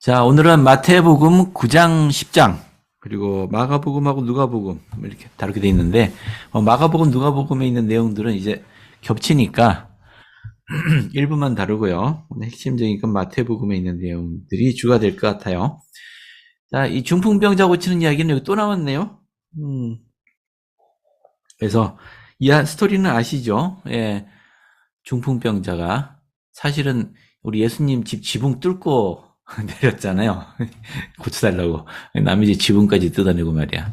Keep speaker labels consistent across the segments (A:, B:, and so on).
A: 자, 오늘은 마태복음 9장, 10장, 그리고 마가복음하고 누가복음 이렇게 다루게 돼 있는데, 마가복음, 누가복음에 있는 내용들은 이제 겹치니까 일부만 다루고요. 오늘 핵심적인 건 마태복음에 있는 내용들이 주가 될 것 같아요. 자, 이 중풍병자 고치는 이야기는 여기 또 나왔네요. 그래서 이 스토리는 아시죠? 예, 중풍병자가 사실은 우리 예수님 집 지붕 뚫고 내렸잖아요. 고쳐달라고. 남의 집 지붕까지 뜯어내고 말이야.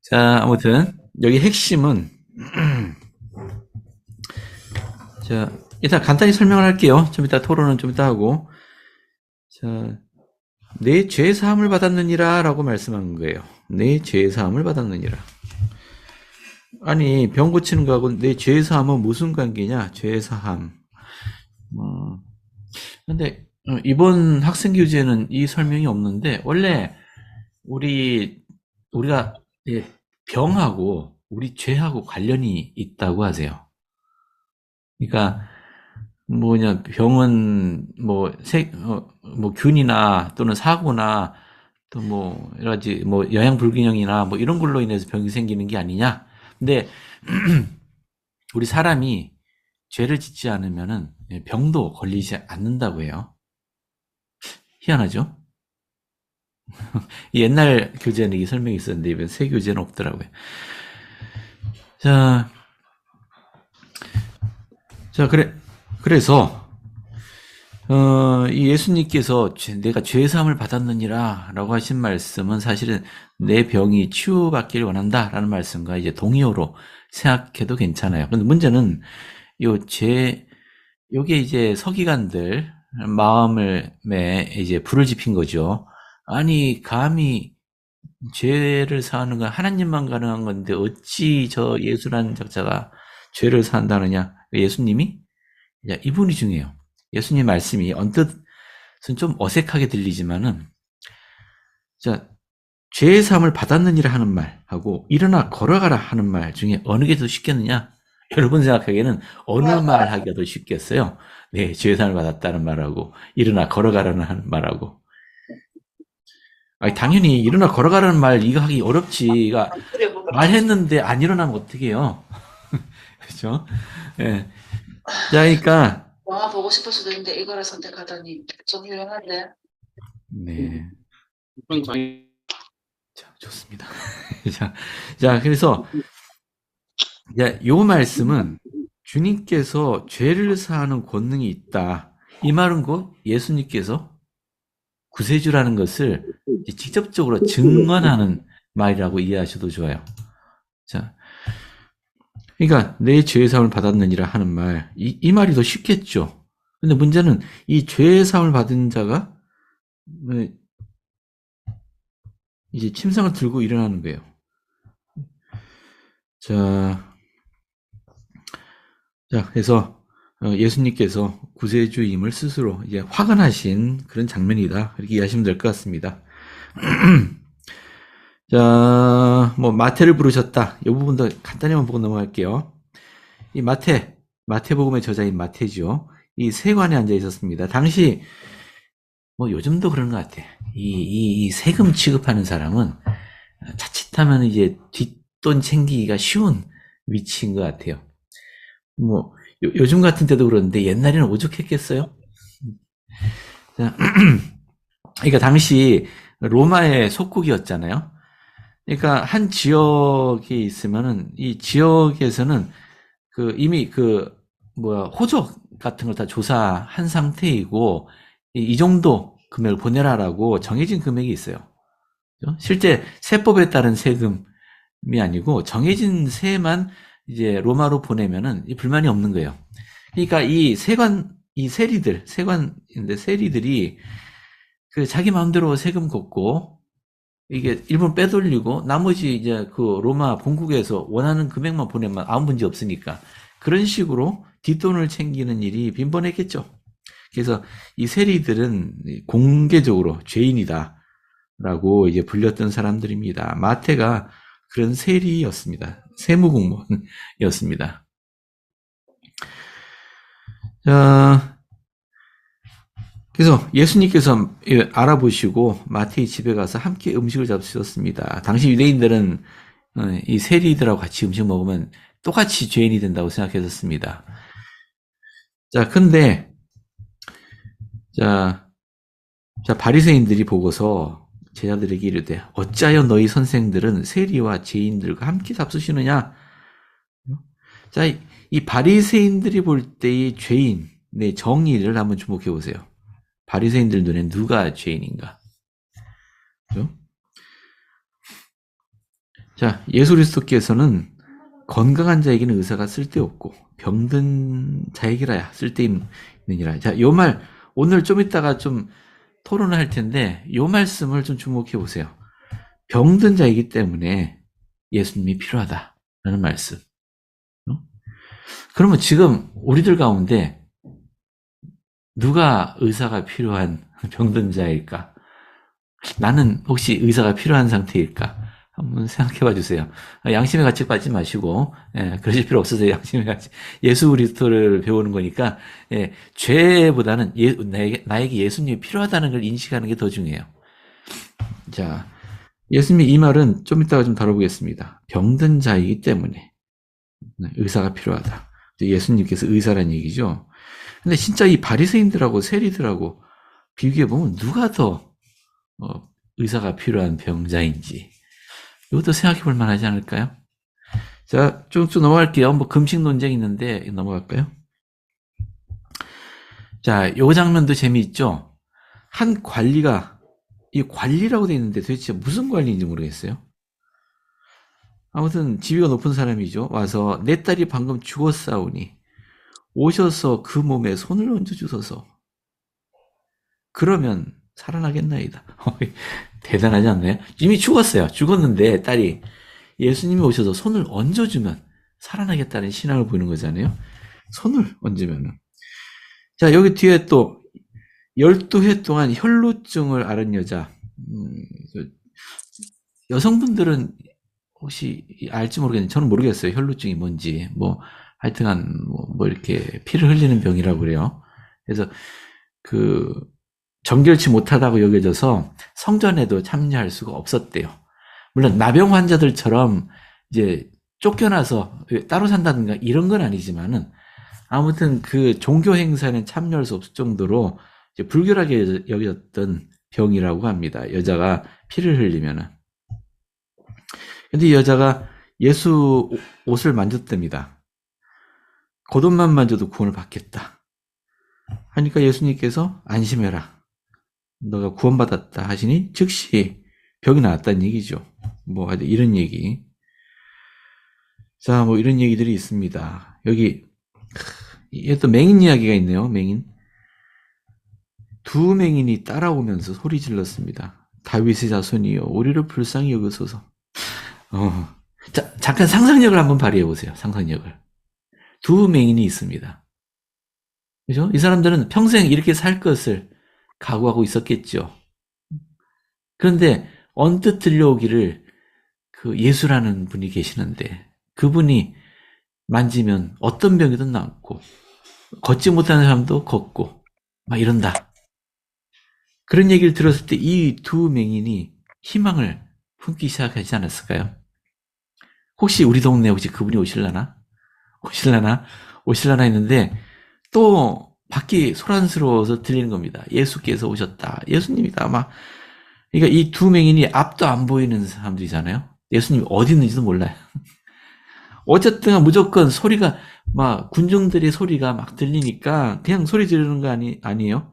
A: 자, 아무튼 여기 핵심은 자, 일단 간단히 설명을 할게요. 좀 이따 토론은 좀 이따 하고. 자, 내 죄 사함을 받았느니라 라고 말씀한 거예요. 내 죄 사함을 받았느니라. 아니, 병 고치는 거하고 내 죄 사함은 무슨 관계냐? 죄 사함. 근데 이번 학생 교재는 이 설명이 없는데 원래 우리가 예, 병하고 우리 죄하고 관련이 있다고 하세요. 그러니까 뭐냐 병은 뭐 균이나 또는 사고나 또 뭐 여러 가지 뭐 영양 불균형이나 뭐 이런 걸로 인해서 병이 생기는 게 아니냐. 근데 우리 사람이 죄를 짓지 않으면은 병도 걸리지 않는다고 해요. 희한하죠? 옛날 교재는 이 설명이 있었는데 이번 새 교재는 없더라고요. 자, 그래서 이 예수님께서 내가 죄 사함을 받았느니라 라고 하신 말씀은 사실은 내 병이 치유받기를 원한다라는 말씀과 이제 동의어로 생각해도 괜찮아요. 근데 문제는 요게 이제 서기관들 마음을 이제 불을 지핀 거죠. 아니, 감히 죄를 사하는 건 하나님만 가능한 건데 어찌 저 예수라는 작자가 죄를 사한다느냐. 예수님이 이분이 중요해요. 예수님 말씀이 언뜻은 좀 어색하게 들리지만은 자, 죄의 사함을 받았느니라 하는 말하고 일어나 걸어가라 하는 말 중에 어느 게 더 쉽겠느냐? 여러분 생각하기에는 어느 말 하기가 더 쉽겠어요? 네, 죄의 사함을 받았다는 말하고 일어나 걸어가라는 하는 말하고. 아니, 당연히 일어나 걸어가라는 말 이거 하기 어렵지. 말했는데 안 일어나면 어떻게 해요? 그렇죠? 예. 자, 그러니까
B: 영화 보고 싶을 수도 있는데 이거를 선택하다니 좀 훌륭한데.
A: 네. 자, 좋습니다. 자, 그래서 요 말씀은 주님께서 죄를 사하는 권능이 있다. 이 말은 곧 예수님께서 구세주라는 것을 직접적으로 증언하는 말이라고 이해하셔도 좋아요. 자, 그러니까 내 죄의 사함을 받았느니라 하는 말, 이 말이 더 쉽겠죠. 근데 문제는 이 죄의 사함을 받은 자가 이제 침상을 들고 일어나는 거예요. 자, 그래서 예수님께서 구세주임을 스스로 이제 확언하신 그런 장면이다. 이렇게 이해하시면 될 것 같습니다. 자, 뭐 마태를 부르셨다. 이 부분도 간단히만 보고 넘어갈게요. 이 마태복음의 저자인 마태죠. 이 세관에 앉아 있었습니다. 당시 뭐 요즘도 그런 것 같아. 이 세금 취급하는 사람은 자칫하면 이제 뒷돈 챙기기가 쉬운 위치인 것 같아요. 뭐 요즘 같은 때도 그런데 옛날에는 오죽했겠어요? 자, 그러니까 당시 로마의 속국이었잖아요. 그러니까 한 지역에 있으면은 이 지역에서는 이미 호적 같은 걸 다 조사한 상태이고 이 정도 금액을 보내라라고 정해진 금액이 있어요. 실제 세법에 따른 세금이 아니고 정해진 세만 이제 로마로 보내면은 불만이 없는 거예요. 그러니까 이 세리들이 자기 마음대로 세금 걷고 이게 일본 빼돌리고 나머지 이제 로마 본국에서 원하는 금액만 보내면 아무 문제 없으니까 그런 식으로 뒷돈을 챙기는 일이 빈번했겠죠. 그래서 이 세리들은 공개적으로 죄인이다라고 이제 불렸던 사람들입니다. 마태가 그런 세리였습니다. 세무공무원이었습니다. 자, 그래서 예수님께서 알아보시고 마태의 집에 가서 함께 음식을 잡수셨습니다. 당시 유대인들은 이 세리들하고 같이 음식 먹으면 똑같이 죄인이 된다고 생각했었습니다. 자, 근데 자, 바리새인들이 보고서 제자들에게 이르되 어찌하여 너희 선생들은 세리와 죄인들과 함께 잡수시느냐? 자, 이 바리새인들이 볼 때의 죄인의 정의를 한번 주목해 보세요. 바리새인들 눈에 누가 죄인인가? 그렇죠? 자, 예수 그리스도께서는 건강한 자에게는 의사가 쓸데없고 병든 자에게라야 쓸데있느니라. 자, 요 말 오늘 좀 이따가 좀 토론을 할 텐데 요 말씀을 좀 주목해 보세요. 병든 자이기 때문에 예수님이 필요하다라는 말씀. 그러면 지금 우리들 가운데 누가 의사가 필요한 병든 자일까? 나는 혹시 의사가 필요한 상태일까? 한번 생각해 봐 주세요. 양심의 가책 받지 마시고, 그러실 필요 없어서 양심의 가책. 예수 그리스도를 배우는 거니까, 죄보다는 나에게 예수님이 필요하다는 걸 인식하는 게 더 중요해요. 자, 예수님의 이 말은 좀 이따가 좀 다뤄보겠습니다. 병든 자이기 때문에 의사가 필요하다. 예수님께서 의사란 얘기죠. 근데 진짜 이 바리새인들하고 세리들하고 비교해보면 누가 더 의사가 필요한 병자인지 이것도 생각해 볼 만하지 않을까요? 자, 쭉쭉 넘어갈게요. 뭐 금식 논쟁이 있는데 넘어갈까요? 자, 요 장면도 재미있죠? 한 관리가 이 관리라고 되어 있는데 도대체 무슨 관리인지 모르겠어요. 아무튼 지위가 높은 사람이죠. 와서 내 딸이 방금 죽었사오니 오셔서 그 몸에 손을 얹어주소서. 그러면 살아나겠나이다. 대단하지 않나요? 이미 죽었어요. 죽었는데 딸이 예수님이 오셔서 손을 얹어주면 살아나겠다는 신앙을 보이는 거잖아요. 손을 얹으면은. 자, 여기 뒤에 또 12해 동안 혈루증을 앓은 여자. 여성분들은 혹시 알지 모르겠는데 저는 모르겠어요. 혈루증이 뭔지. 뭐 하여튼간 뭐 이렇게 피를 흘리는 병이라고 그래요. 그래서 그 정결치 못하다고 여겨져서 성전에도 참여할 수가 없었대요. 물론 나병 환자들처럼 이제 쫓겨나서 따로 산다든가 이런 건 아니지만은 아무튼 그 종교 행사에는 참여할 수 없을 정도로 이제 불결하게 여겨졌던 병이라고 합니다. 여자가 피를 흘리면은. 근데 이 여자가 예수 옷을 만졌답니다. 겉옷만 만져도 구원을 받겠다. 하니까 예수님께서 안심해라. 너가 구원받았다 하시니 즉시 병이 나았다는 얘기죠. 뭐 이런 얘기. 자, 뭐 이런 얘기들이 있습니다. 여기 또 맹인 이야기가 있네요. 맹인. 두 맹인이 따라오면서 소리 질렀습니다. 다윗의 자손이여 우리를 불쌍히 여기소서. 자, 잠깐 상상력을 한번 발휘해 보세요. 상상력을. 두 맹인이 있습니다. 그죠? 이 사람들은 평생 이렇게 살 것을 각오하고 있었겠죠. 그런데 언뜻 들려오기를 그 예수라는 분이 계시는데 그분이 만지면 어떤 병이든 낫고 걷지 못하는 사람도 걷고 막 이런다. 그런 얘기를 들었을 때 이 두 맹인이 희망을 품기 시작하지 않았을까요? 혹시 우리 동네에 혹시 그분이 오실라나 했는데 또 밖이 소란스러워서 들리는 겁니다. 예수께서 오셨다. 예수님이다. 막 그러니까 이 두 맹인이 앞도 안 보이는 사람들이잖아요. 예수님이 어디 있는지도 몰라요. 어쨌든 무조건 소리가 막 군중들의 소리가 막 들리니까 그냥 소리 지르는 거 아니에요?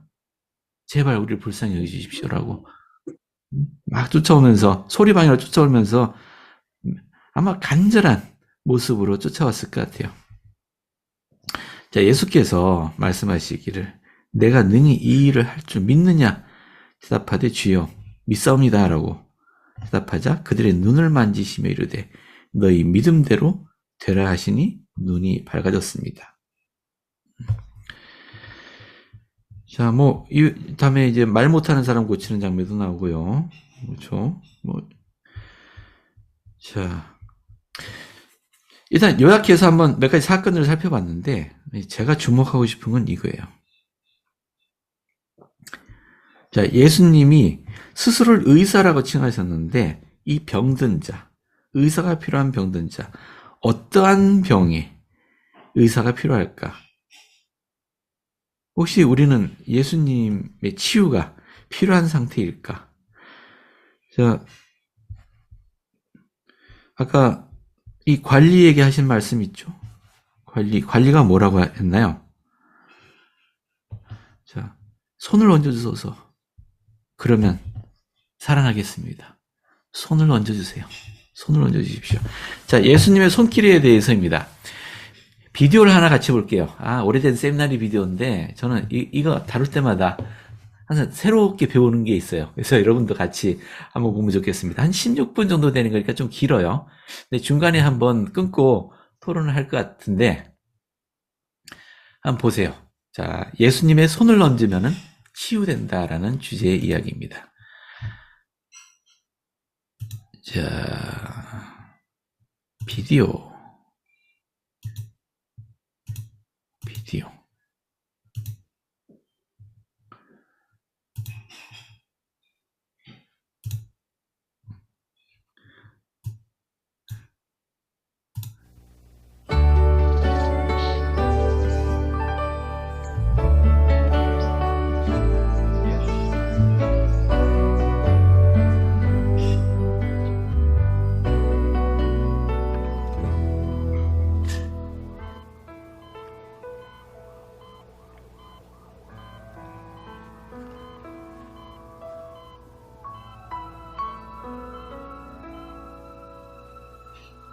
A: 제발 우리를 불쌍히 여기주십시오라고 막 쫓아오면서 소리방향으로 쫓아오면서 아마 간절한 모습으로 쫓아왔을 것 같아요. 자, 예수께서 말씀하시기를 내가 능히 이 일을 할 줄 믿느냐 대답하되 주여 믿사옵니다 라고 대답하자 그들의 눈을 만지시며 이르되 너희 믿음대로 되라 하시니 눈이 밝아졌습니다. 자, 뭐, 이 다음에 이제 말 못하는 사람 고치는 장면도 나오고요. 그렇죠. 뭐, 자. 일단 요약해서 한번 몇 가지 사건을 살펴봤는데, 제가 주목하고 싶은 건 이거예요. 자, 예수님이 스스로를 의사라고 칭하셨는데 이 병든 자, 의사가 필요한 병든 자, 어떠한 병에 의사가 필요할까? 혹시 우리는 예수님의 치유가 필요한 상태일까? 자, 아까 이 관리에게 하신 말씀 있죠? 관리가 뭐라고 했나요? 자, 손을 얹어주소서. 그러면 사랑하겠습니다. 손을 얹어주세요. 손을 얹어주십시오. 자, 예수님의 손길에 대해서입니다. 비디오를 하나 같이 볼게요. 오래된 세미나리 비디오인데 저는 이거 다룰 때마다 항상 새롭게 배우는 게 있어요. 그래서 여러분도 같이 한번 보면 좋겠습니다. 한 16분 정도 되는 거니까 좀 길어요. 근데 중간에 한번 끊고 토론을 할 것 같은데 한번 보세요. 자, 예수님의 손을 얹으면 치유된다라는 주제의 이야기입니다. 자, 비디오.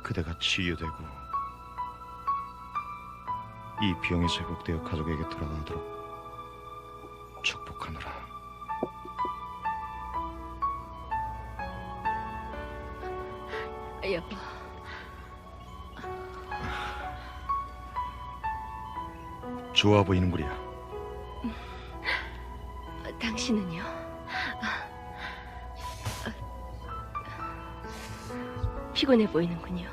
C: 그대가 치유되고 이 병에서 회복되어 가족에게 돌아가도록 축복하노라.
D: 여보,
C: 좋아 보이는구려.
D: 당신은요? 피곤해 보이는군요.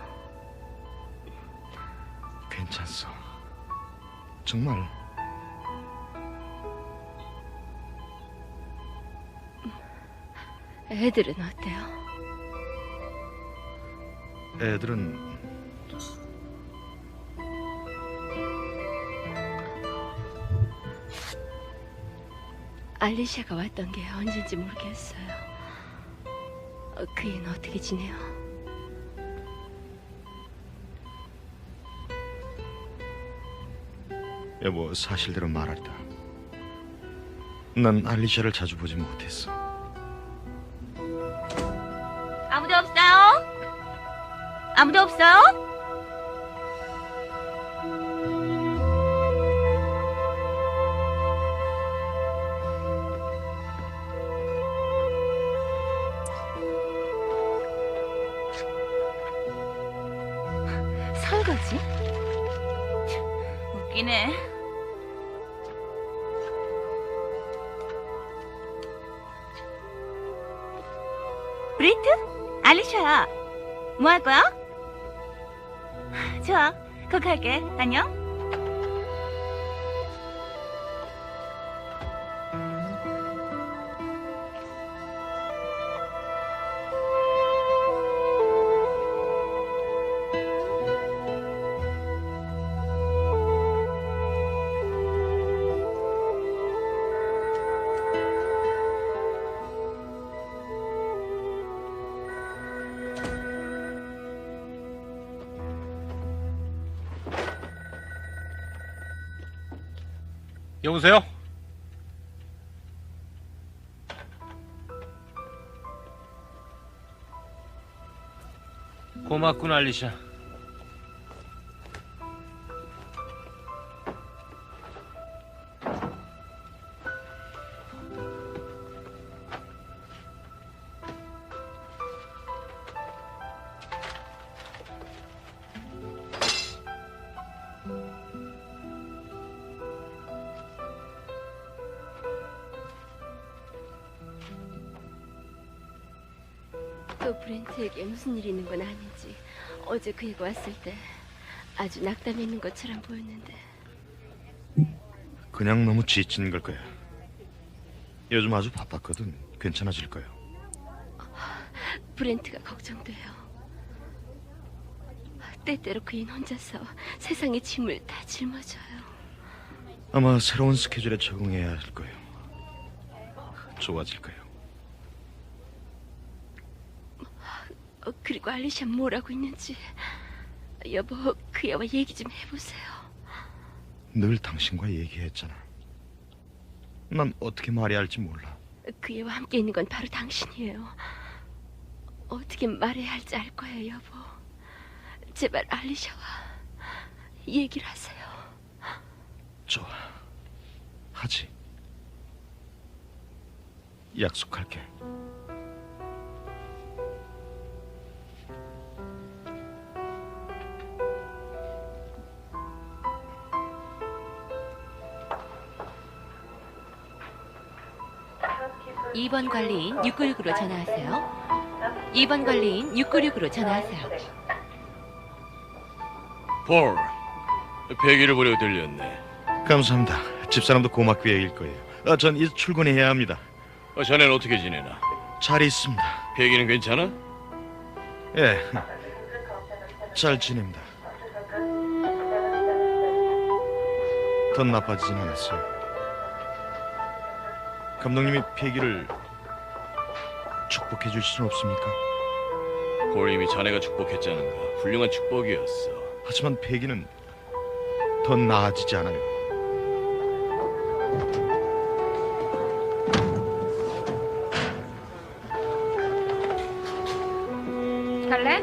C: 괜찮소. 정말.
D: 애들은 어때요?
C: 애들은
D: 알리샤가 왔던 게 언젠지 모르겠어요. 그 애는 어떻게 지내요?
C: 여보, 사실대로 말하리다. 난 알리샤를 자주 보지 못했어.
D: 아무도 없어요? 아무도 없어요? 설거지? 웃기네. 브리트? 알리샤야. 뭐 할 거야? 좋아. 그거 갈게. 안녕.
E: 여보세요? 고맙군, 알리샤.
D: 또 브렌트에게 무슨 일이 있는 건 아닌지 어제 그 애가 왔을 때 아주 낙담이 있는 것처럼 보였는데.
C: 그냥 너무 지친 걸 거야. 요즘 아주 바빴거든. 괜찮아질 거야.
D: 브렌트가 걱정돼요. 때때로 그인 혼자서 세상의 짐을 다 짊어져요.
C: 아마 새로운 스케줄에 적응해야 할 거예요. 좋아질 거예요.
D: 그리고 알리샤 뭐라고 있는지 여보 그 애와 얘기 좀 해보세요.
C: 늘 당신과 얘기했잖아. 난 어떻게 말해야 할지 몰라.
D: 그 애와 함께 있는 건 바로 당신이에요. 어떻게 말해야 할지 알 거예요, 여보. 제발 알리샤와 얘기를 하세요.
C: 좋아. 하지. 약속할게.
D: 이번 관리인 696으로 전화하세요. 2번 관리인 696으로 전화하세요.
F: 폴, 배기를 보려고 들렸네.
C: 감사합니다. 집사람도 고맙게 얘기일 거예요. 전 이제 출근해야 합니다.
F: 자네는 어떻게 지내나?
C: 잘 있습니다.
F: 배기는 괜찮아?
C: 예. 잘 지냅니다. 더 나빠지진 않았어요. 감독님이 폐기를 축복해 주실 수는 없습니까?
F: 폴 이미 자네가 축복했잖은가. 훌륭한 축복이었어.
C: 하지만 폐기는 더 나아지지 않아요.
G: 갈래?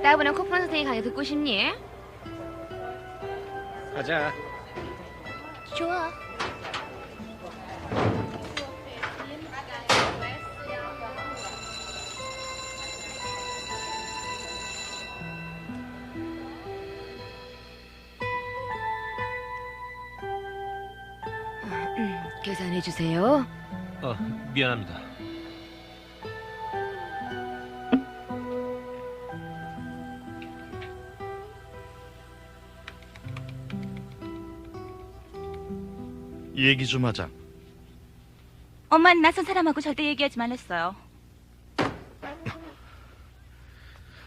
G: 나보는 코프론 선생님 강의 듣고 싶니?
E: 가자.
G: 좋아.
D: 계산해 주세요.
E: 미안합니다.
C: 얘기 좀 하자.
G: 엄마는 낯선 사람하고 절대 얘기하지 말랬어요.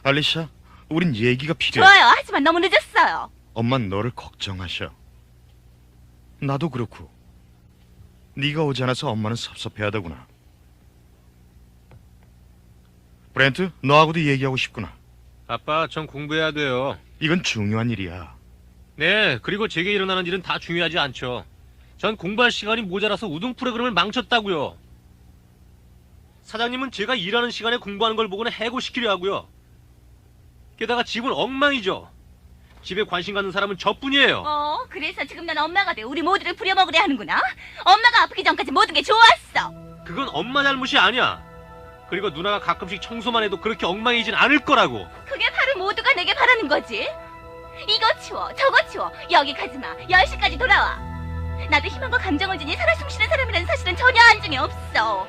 C: 알리샤, 우린 얘기가 필요해.
G: 좋아요. 하지만 너무 늦었어요.
C: 엄만 너를 걱정하셔. 나도 그렇고. 네가 오지 않아서 엄마는 섭섭해하더구나. 브렌트, 너하고도 얘기하고 싶구나.
E: 아빠, 전 공부해야 돼요.
C: 이건 중요한 일이야.
E: 네, 그리고 제게 일어나는 일은 다 중요하지 않죠. 전 공부할 시간이 모자라서 우등 프로그램을 망쳤다고요. 사장님은 제가 일하는 시간에 공부하는 걸 보고는 해고시키려 하고요. 게다가 집은 엉망이죠. 집에 관심 갖는 사람은 저뿐이에요.
G: 그래서 지금 난 엄마가 돼 우리 모두를 부려먹으려 하는구나. 엄마가 아프기 전까지 모든 게 좋았어.
E: 그건 엄마 잘못이 아니야. 그리고 누나가 가끔씩 청소만 해도 그렇게 엉망이진 않을 거라고.
G: 그게 바로 모두가 내게 바라는 거지. 이거 치워, 저거 치워, 여기 가지 마, 10시까지 돌아와. 나도 희망과 감정을 지니 살아 숨쉬는 사람이라는 사실은 전혀 안중에 없어.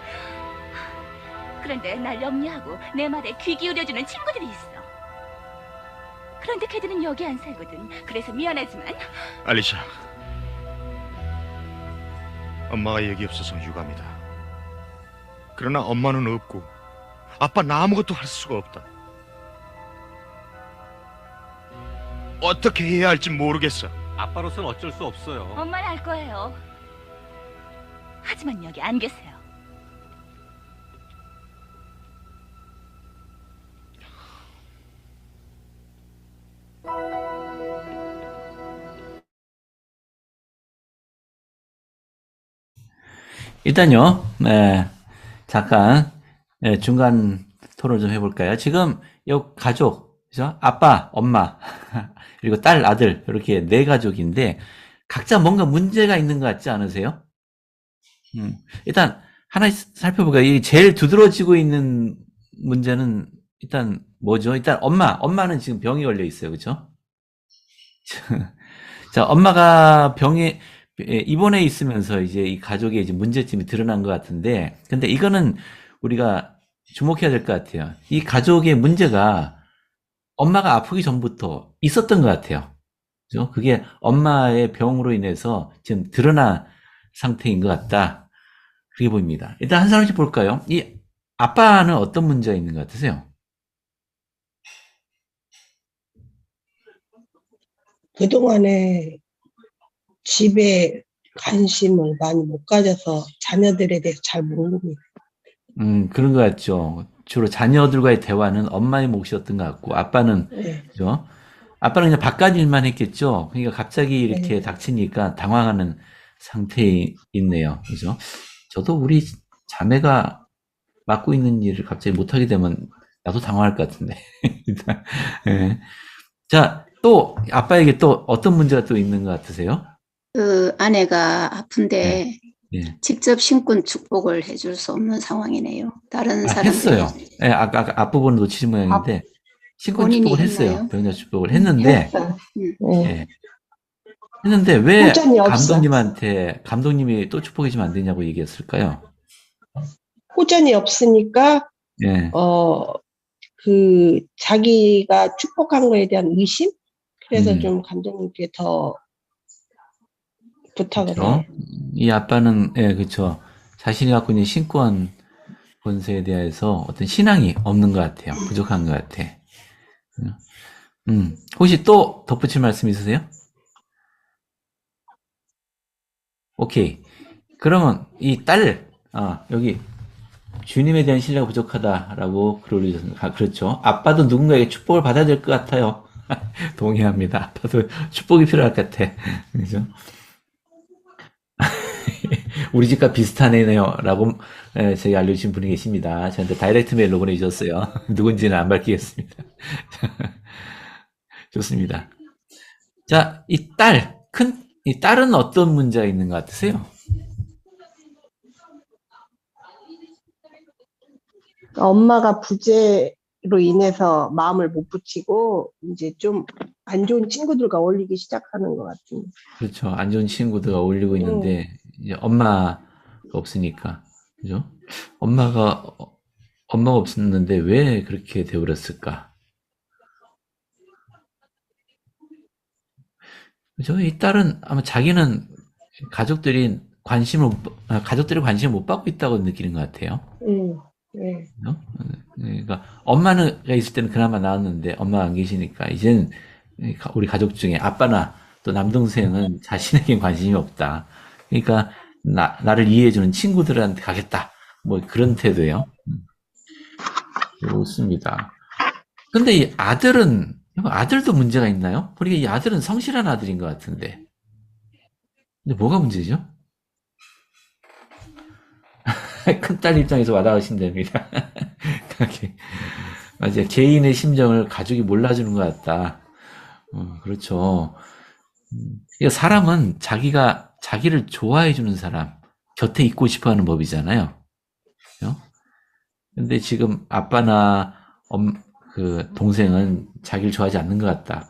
G: 그런데 날 염려하고 내 말에 귀 기울여주는 친구들이 있어. 그런데 걔들은 여기 안 살거든. 그래서 미안하지만
C: 알리샤, 엄마가 여기 없어서 유감이다. 그러나 엄마는 없고 아빠 나 아무것도 할 수가 없다. 어떻게 해야 할지 모르겠어.
E: 아빠로서는 어쩔 수 없어요.
G: 엄마는 알 거예요. 하지만 여기 안 계세요.
A: 일단요, 네, 잠깐, 네, 중간 토론 좀 해볼까요? 지금, 요 가족, 그죠? 아빠, 엄마, 그리고 딸, 아들, 이렇게 네 가족인데, 각자 뭔가 문제가 있는 것 같지 않으세요? 일단, 하나 살펴볼까요? 이 제일 두드러지고 있는 문제는, 일단, 뭐죠? 일단, 엄마는 지금 병이 걸려 있어요. 그죠? 자, 엄마가 입원해 있으면서 이제 이 가족의 이제 문제점이 드러난 것 같은데, 근데 이거는 우리가 주목해야 될 것 같아요. 이 가족의 문제가 엄마가 아프기 전부터 있었던 것 같아요. 그죠? 그게 엄마의 병으로 인해서 지금 드러난 상태인 것 같다. 그렇게 보입니다. 일단 한 사람씩 볼까요? 이 아빠는 어떤 문제가 있는 것 같으세요?
H: 그동안에 집에 관심을 많이 못 가져서 자녀들에 대해서 잘 모릅니다.
A: 그런 것 같죠. 주로 자녀들과의 대화는 엄마의 몫이었던 것 같고, 아빠는,
H: 네.
A: 그죠? 아빠는 그냥 바깥 일만 했겠죠. 그러니까 갑자기 이렇게
H: 네.
A: 닥치니까 당황하는 상태에 있네요. 그죠? 저도 우리 자매가 맡고 있는 일을 갑자기 못하게 되면 나도 당황할 것 같은데. 예. 자, 또, 아빠에게 또 어떤 문제가 또 있는 것 같으세요?
I: 그 아내가 아픈데
A: 예.
I: 직접 신권 축복을 해줄 수 없는 상황이네요. 다른 사람들이
A: 했어요. 예, 아까 앞부분 놓치신 모양인데, 신권
I: 본인이
A: 축복을 했어요.
I: 했나요?
A: 배우자 축복을 했는데,
H: 했어요.
I: 음.
H: 네.
A: 예. 했는데 왜
H: 호전이 없어.
A: 감독님이 또 축복해주면 안 되냐고 얘기했을까요?
H: 호전이 없으니까
A: 예.
H: 자기가 축복한 거에 대한 의심? 그래서
A: 음.
H: 좀 감독님께 더 부탁을
A: 그렇죠.
H: 해요.
A: 이 아빠는, 예, 그쵸. 자신이 갖고 있는 신권 권세에 대해서 어떤 신앙이 없는 것 같아요. 부족한 것 같아. 혹시 또 덧붙일 말씀 있으세요? 오케이. 그러면 이 딸, 여기 주님에 대한 신뢰가 부족하다라고 글 올리셨습니다. 그렇죠. 아빠도 누군가에게 축복을 받아야 될 것 같아요. 동의합니다. 아빠도 축복이 필요할 것 같아. 그죠? 우리 집과 비슷하네요. 라고 제가 알려주신 분이 계십니다. 저한테 다이렉트 메일로 보내주셨어요. 누군지는 안 밝히겠습니다. 좋습니다. 자, 이 딸은 어떤 문제가 있는 것 같으세요?
H: 엄마가 부재로 인해서 마음을 못 붙이고 이제 좀 안 좋은 친구들과 어울리기 시작하는 것 같습니다.
A: 그렇죠. 안 좋은 친구들과 어울리고 있는데 이제 엄마가 없으니까, 그죠? 엄마가 없었는데 왜 그렇게 되어버렸을까? 그죠? 이 딸은 아마 자기는 가족들이 관심을 못 받고 있다고 느끼는 것 같아요.
H: 네.
A: 그러니까 엄마가 있을 때는 그나마 나았는데 엄마가 안 계시니까 이제는 우리 가족 중에 아빠나 또 남동생은 자신에겐 관심이 없다. 그러니까 나를 이해해주는 친구들한테 가겠다. 뭐 그런 태도예요. 좋습니다. 근데 이 아들도 문제가 있나요? 그러니까 이 아들은 성실한 아들인 것 같은데. 근데 뭐가 문제죠? 큰딸 입장에서 와닿으시면 됩니다. 맞아요. 개인의 심정을 가족이 몰라주는 것 같다. 그렇죠. 그러니까 사람은 자기를 좋아해주는 사람, 곁에 있고 싶어 하는 법이잖아요. 그죠? 근데 지금 아빠나 동생은 자기를 좋아하지 않는 것 같다.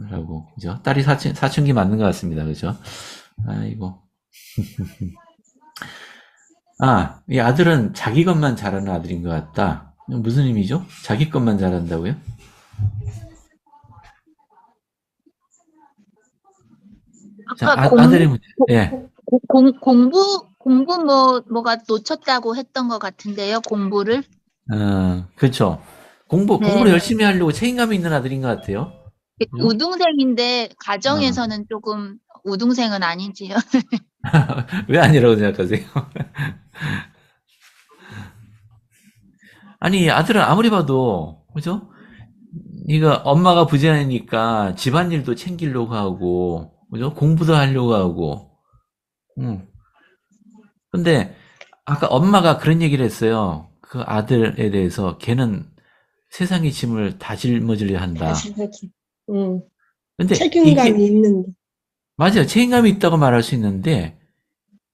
A: 라고, 그죠? 딸이 사춘기 맞는 것 같습니다. 그죠? 아이고. 이 아들은 자기 것만 잘하는 아들인 것 같다. 무슨 의미죠? 자기 것만 잘한다고요? 자, 아들의 문제. 예.
G: 공부 뭐가 놓쳤다고 했던 것 같은데요, 공부를.
A: 그렇죠. 공부를 열심히 하려고 책임감이 있는 아들인 것 같아요.
G: 우등생인데 가정에서는 조금 우등생은 아니지요.
A: 왜 아니라고 생각하세요? 아니, 아들은 아무리 봐도, 그죠? 이거 엄마가 부재하니까 집안일도 챙기려고 하고, 그죠? 공부도 하려고 하고, 근데 아까 엄마가 그런 얘기를 했어요. 그 아들에 대해서 걔는 세상의 짐을 다 짊어지려 한다. 근데
H: 책임감이 있는데.
A: 맞아요. 책임감이 있다고 말할 수 있는데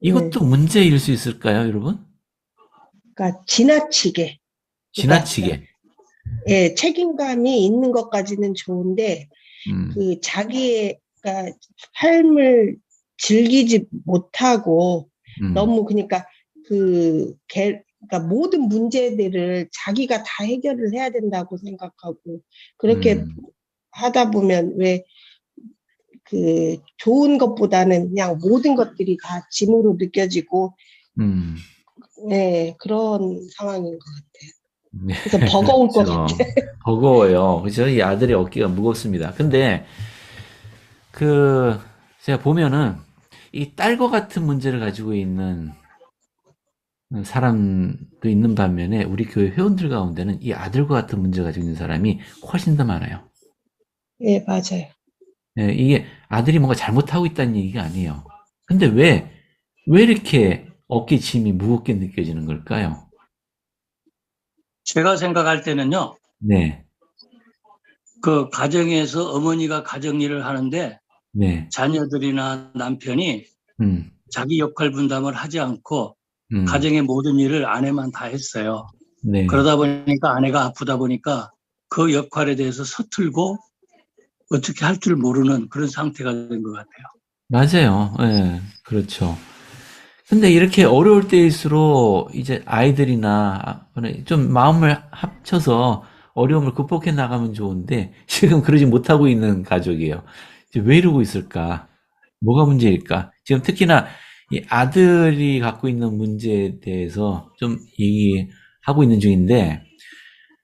A: 이것도 문제일 수 있을까요, 여러분?
H: 그러니까 지나치게. 예, 책임감이 있는 것까지는 좋은데 자기가 삶을 즐기지 못하고 너무 그러니까 그러니까 모든 문제들을 자기가 다 해결을 해야 된다고 생각하고 그렇게 하다 보면 왜 그 좋은 것보다는 그냥 모든 것들이 다 짐으로 느껴지고
A: 음.
H: 네, 그런 상황인 것 같아요.
A: 네.
H: 그래서 버거울 것
A: 그렇죠.
H: 같아.
A: 버거워요. 그죠? 이 아들의 어깨가 무겁습니다. 근데 그 제가 보면은 이 딸과 같은 문제를 가지고 있는 사람도 있는 반면에 우리 교회 회원들 가운데는 이 아들과 같은 문제를 가지고 있는 사람이 훨씬 더 많아요.
H: 네, 맞아요.
A: 예, 이게 아들이 뭔가 잘못하고 있다는 얘기가 아니에요. 근데 왜 이렇게 어깨 짐이 무겁게 느껴지는 걸까요?
J: 제가 생각할 때는요,
A: 네,
J: 그 가정에서 어머니가 가정 일을 하는데
A: 네,
J: 자녀들이나 남편이
A: 음,
J: 자기 역할 분담을 하지 않고
A: 음,
J: 가정의 모든 일을 아내만 다 했어요.
A: 네,
J: 그러다 보니까 아내가 아프다 보니까 그 역할에 대해서 서툴고 어떻게 할 줄 모르는 그런 상태가 된 것 같아요.
A: 맞아요. 예, 그렇죠. 근데 이렇게 어려울 때일수록 이제 아이들이나 좀 마음을 합쳐서 어려움을 극복해 나가면 좋은데 지금 그러지 못하고 있는 가족이에요. 이제 왜 이러고 있을까? 뭐가 문제일까? 지금 특히나 이 아들이 갖고 있는 문제에 대해서 좀 얘기하고 있는 중인데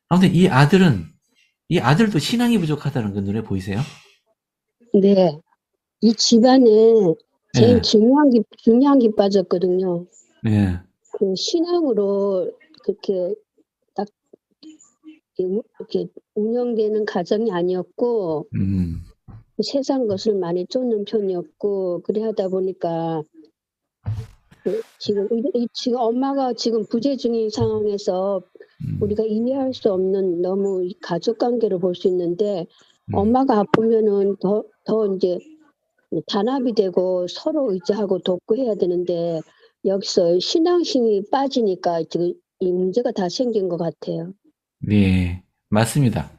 A: 아무튼 이 아들도 신앙이 부족하다는 건 눈에 보이세요?
K: 네, 이 집안에 제일
A: 예,
K: 중요한 게 빠졌거든요.
A: 예,
K: 그 신앙으로 그렇게 딱 이렇게 운영되는 가정이 아니었고,
A: 음,
K: 세상 것을 많이 쫓는 편이었고, 그래 하다 보니까 지금 엄마가 지금 부재 중인 상황에서 우리가 이해할 수 없는 너무 가족 관계를 볼 수 있는데, 엄마가 아프면은 더 이제 단합이 되고 서로 의지하고 돕고 해야 되는데 여기서 신앙심이 빠지니까 지금 이 문제가 다 생긴 것 같아요.
A: 네, 맞습니다.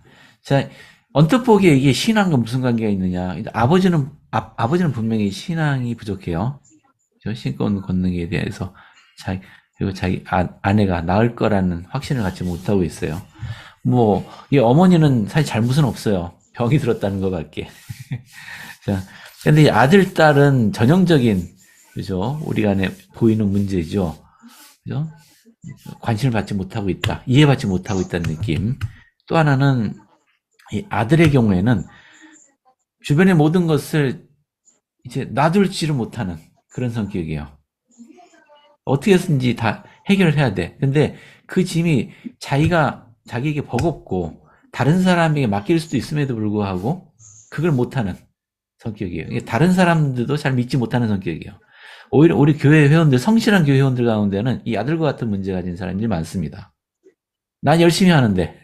A: 자, 언뜻 보기에 이게 신앙과 무슨 관계가 있느냐? 아버지는 분명히 신앙이 부족해요. 저 신권 걷는에 대해서 그리고 자기 아내가 나을 거라는 확신을 갖지 못하고 있어요. 뭐, 이 어머니는 사실 잘못은 없어요. 병이 들었다는 것밖에. 자, 근데 이 아들, 딸은 전형적인, 그죠? 우리 안에 보이는 문제죠. 그죠? 관심을 받지 못하고 있다. 이해받지 못하고 있다는 느낌. 또 하나는 이 아들의 경우에는 주변의 모든 것을 이제 놔둘지를 못하는 그런 성격이에요. 어떻게 해서든지 다 해결을 해야 돼. 근데 그 짐이 자기에게 버겁고 다른 사람에게 맡길 수도 있음에도 불구하고 그걸 못하는 성격이에요. 이게 다른 사람들도 잘 믿지 못하는 성격이에요. 오히려 우리 교회 회원들, 성실한 교회 회원들 가운데는 이 아들과 같은 문제 가진 사람들이 많습니다. 난 열심히 하는데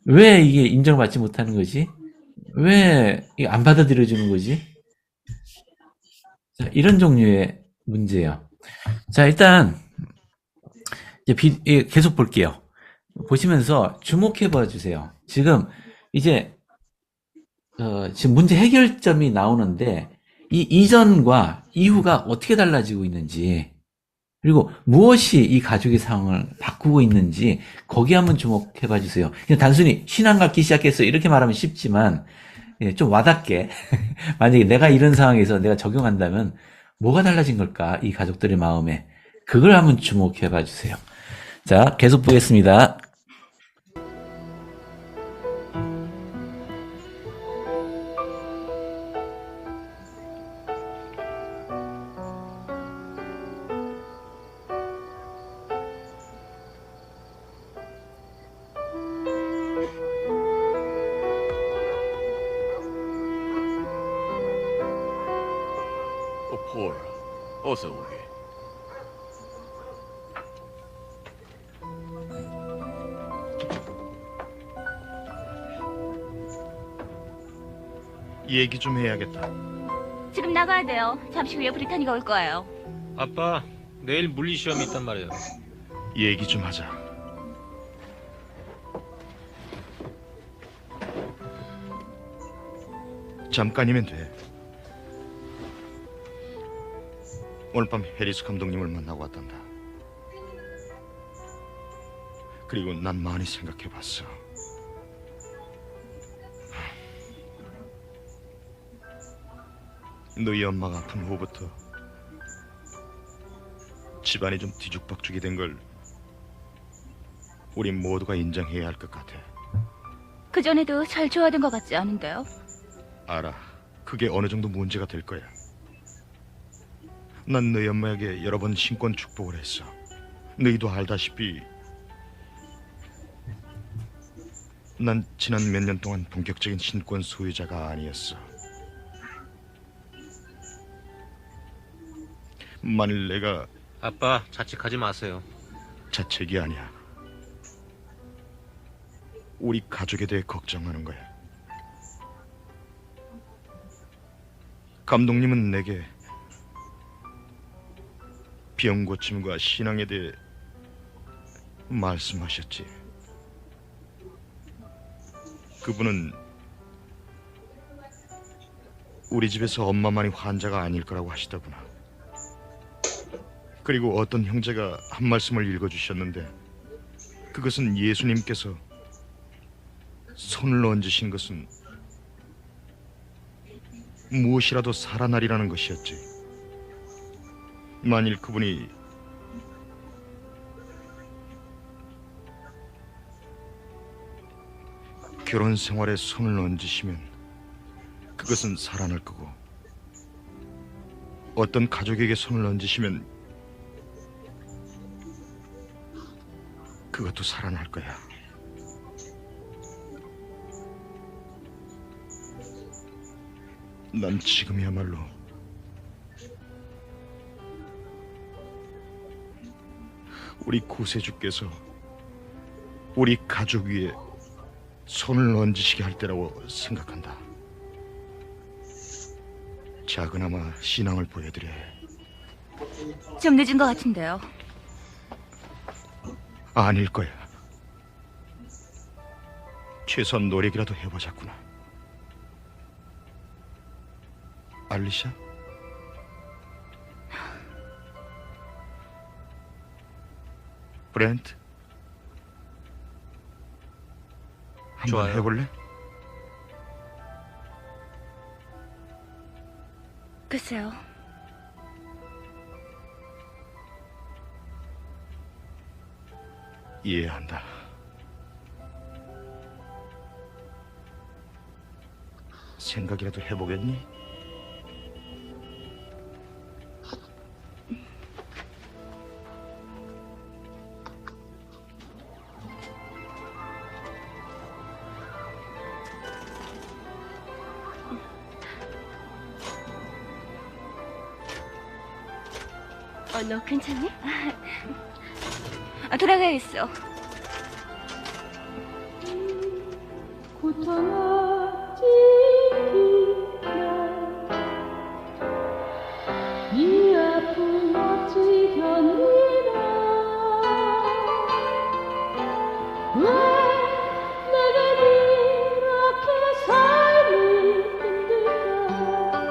A: 왜 이게 인정을 받지 못하는 거지? 왜 안 받아들여주는 거지? 자, 이런 종류의 문제예요. 자, 일단 이제 계속 볼게요. 보시면서 주목해 봐 주세요. 지금 이제 지금 문제 해결점이 나오는데 이 이전과 이후가 어떻게 달라지고 있는지 그리고 무엇이 이 가족의 상황을 바꾸고 있는지 거기에 한번 주목해 봐 주세요. 그냥 단순히 신앙 갖기 시작했어 이렇게 말하면 쉽지만 좀 와닿게 만약에 내가 이런 상황에서 내가 적용한다면 뭐가 달라진 걸까? 이 가족들의 마음에 그걸 한번 주목해 봐 주세요. 자, 계속 보겠습니다.
F: 폴, 어서 오게.
C: 얘기 좀 해야겠다.
G: 지금 나가야 돼요. 잠시 후에 브리타니가 올 거예요.
E: 아빠, 내일 물리 시험이 있단 말이에요.
C: 얘기 좀 하자. 잠깐이면 돼. 오늘 밤 해리스 감독님을 만나고 왔단다. 그리고 난 많이 생각해봤어. 너희 엄마가 아픈 후부터 집안이 좀 뒤죽박죽이 된 걸 우리 모두가 인정해야 할 것 같아.
G: 그전에도 잘 좋아하던 것 같지 않은데요?
C: 알아. 그게 어느 정도 문제가 될 거야. 난 너희 엄마에게 여러 번 신권 축복을 했어. 너희도 알다시피 난 지난 몇 년 동안 본격적인 신권 소유자가 아니었어. 만일 내가
E: 아빠, 자책하지 마세요.
C: 자책이 아니야. 우리 가족에 대해 걱정하는 거야. 감독님은 내게 병 고침과 신앙에 대해 말씀하셨지. 그분은 우리 집에서 엄마만이 환자가 아닐 거라고 하시더구나. 그리고 어떤 형제가 한 말씀을 읽어주셨는데 그것은 예수님께서 손을 얹으신 것은 무엇이라도 살아나리라는 것이었지. 만일 그분이 결혼 생활에 손을 얹으시면 그것은 살아날 거고, 어떤 가족에게 손을 얹으시면 그것도 살아날 거야. 난 지금이야말로 우리 구세주께서 우리 가족 위에 손을 얹으시게 할 때라고 생각한다. 작은아마 신앙을 보여드려야 해.
G: 좀 늦은 것 같은데요.
C: 아닐 거야. 최소한 노력이라도 해보자꾸나. 알리샤? 브렌트? 한번
E: 좋아요.
C: 해볼래?
G: 글쎄요.
C: 이해한다. 생각이라도 해보겠니?
D: 너 괜찮니?
G: 돌아가야겠어.
L: 이 아픔 어찌 견디나 왜 내겐 이렇게 삶이 힘들까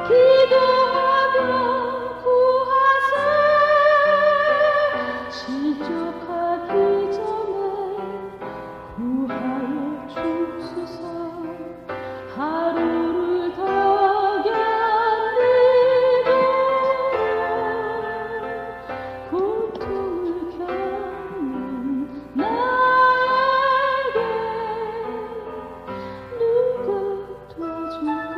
L: 기도하며 구하세 실족하기 전에 구하여 주소서 하루를 더 견디고 고통을 겪는 나에게 누가 도와줄까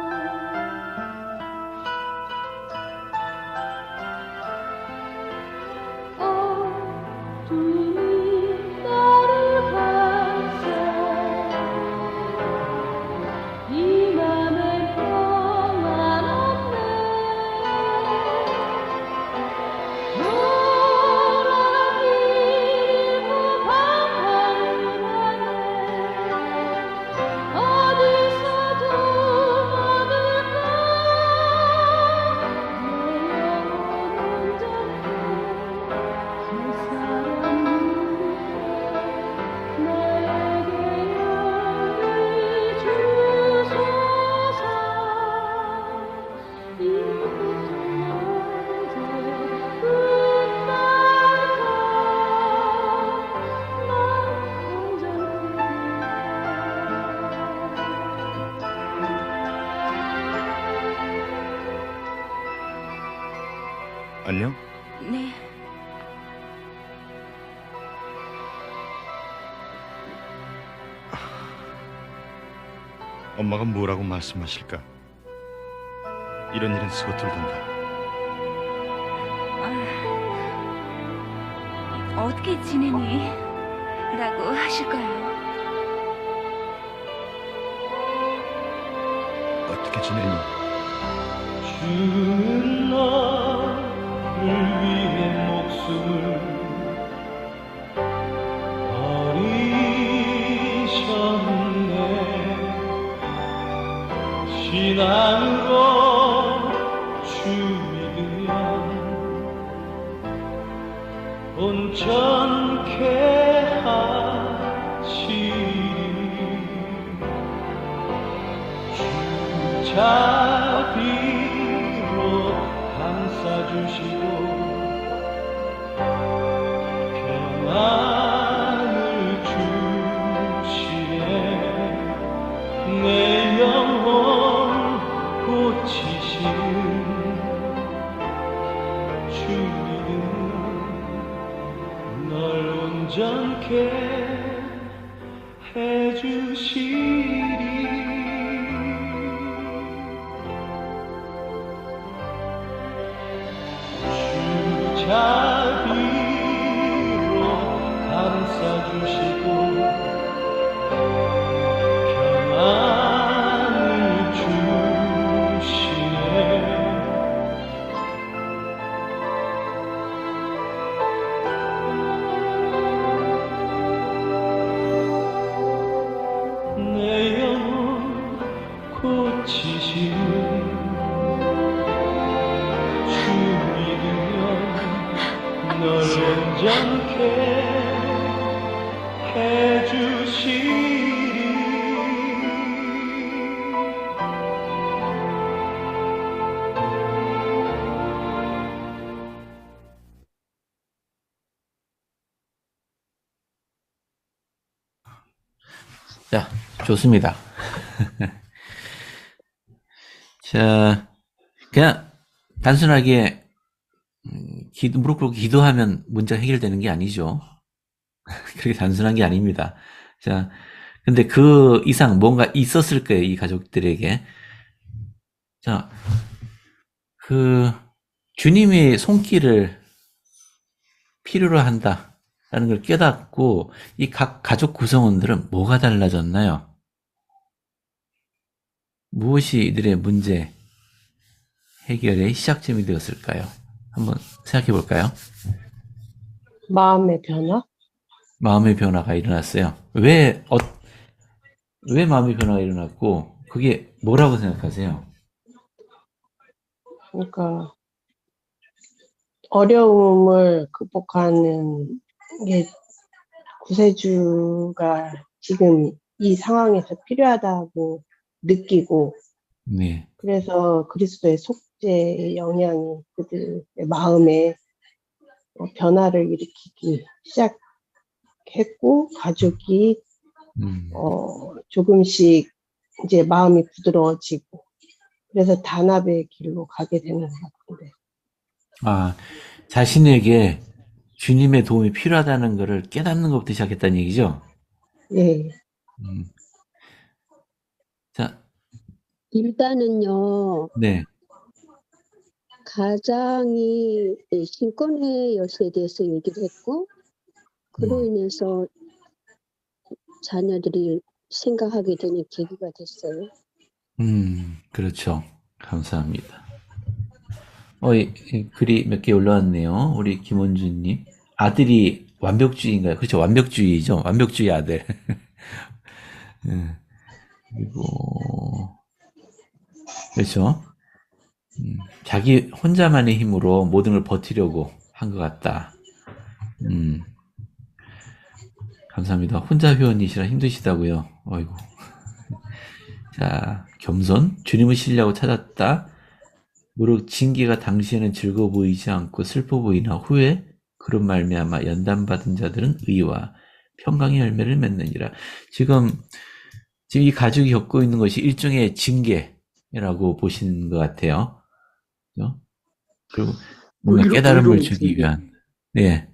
C: 안녕?
G: 네.
C: 엄마가 뭐라고 말씀하실까? 이런 일은 서툴던가.
G: 어떻게 지내니? 라고 하실 거예요.
C: 어떻게 지내니?
L: 주는 나를 위해 목숨을 버리셨네. 신앙으로 주 믿으면 온전케 하시리. 주 자비로 감싸주시고 평안을 주시네. 내 영혼 고치시는 주 믿으면 널 온전케 해주시리. 주 자비로 감싸주시고 평안을 주시네. 내 영혼 고치시는 주 믿으면 널 온전케 해주시리.
A: 자, 좋습니다. 자, 그냥 단순하게 무릎 꿇고 기도하면 문제가 해결되는 게 아니죠. 그렇게 단순한 게 아닙니다. 자, 근데 그 이상 뭔가 있었을 거예요, 이 가족들에게. 자, 주님의 손길을 필요로 한다라는 걸 깨닫고 이 각 가족 구성원들은 뭐가 달라졌나요? 무엇이 이들의 문제 해결의 시작점이 되었을까요? 한번 생각해 볼까요?
H: 마음의 변화?
A: 마음의 변화가 일어났어요. 왜 마음의 변화가 일어났고, 그게 뭐라고 생각하세요?
H: 그러니까 어려움을 극복하는 게 구세주가 지금 이 상황에서 필요하다고 느끼고,
A: 네.
H: 그래서 그리스도의 속죄의 영향이 그들의 마음에 변화를 일으키기 시작했고, 가족이 조금씩 이제 마음이 부드러워지고, 그래서 단합의 길로 가게 되는 것 같은데.
A: 아, 자신에게 주님의 도움이 필요하다는 것을 깨닫는 것부터 시작했다는 얘기죠?
H: 예.
A: 자,
K: 일단은요,
A: 네.
K: 가장이 신권의 열쇠에 대해서 얘기를 했고, 그로 인해서 자녀들이 생각하게 되는 계기가 됐어요.
A: 그렇죠. 감사합니다. 이 글이 몇 개 올라왔네요. 우리 김원준님. 아들이 완벽주의인가요? 그렇죠. 완벽주의죠. 완벽주의 아들. 그리고, 그렇죠. 자기 혼자만의 힘으로 모든 걸 버티려고 한 것 같다. 감사합니다. 혼자 회원이시라 힘드시다고요. 어이구. 자, 겸손. 주님을 신뢰하고 찾았다. 무릇 징계가 당시에는 즐거워 보이지 않고 슬퍼 보이나 후에 그런 말미암아 연단받은 자들은 의와 평강의 열매를 맺느니라. 지금 이 가족이 겪고 있는 것이 일종의 징계라고 보시는 것 같아요. 그리고 뭔가 깨달음을
M: 의로운
A: 주기
M: 징계.
A: 위한. 네.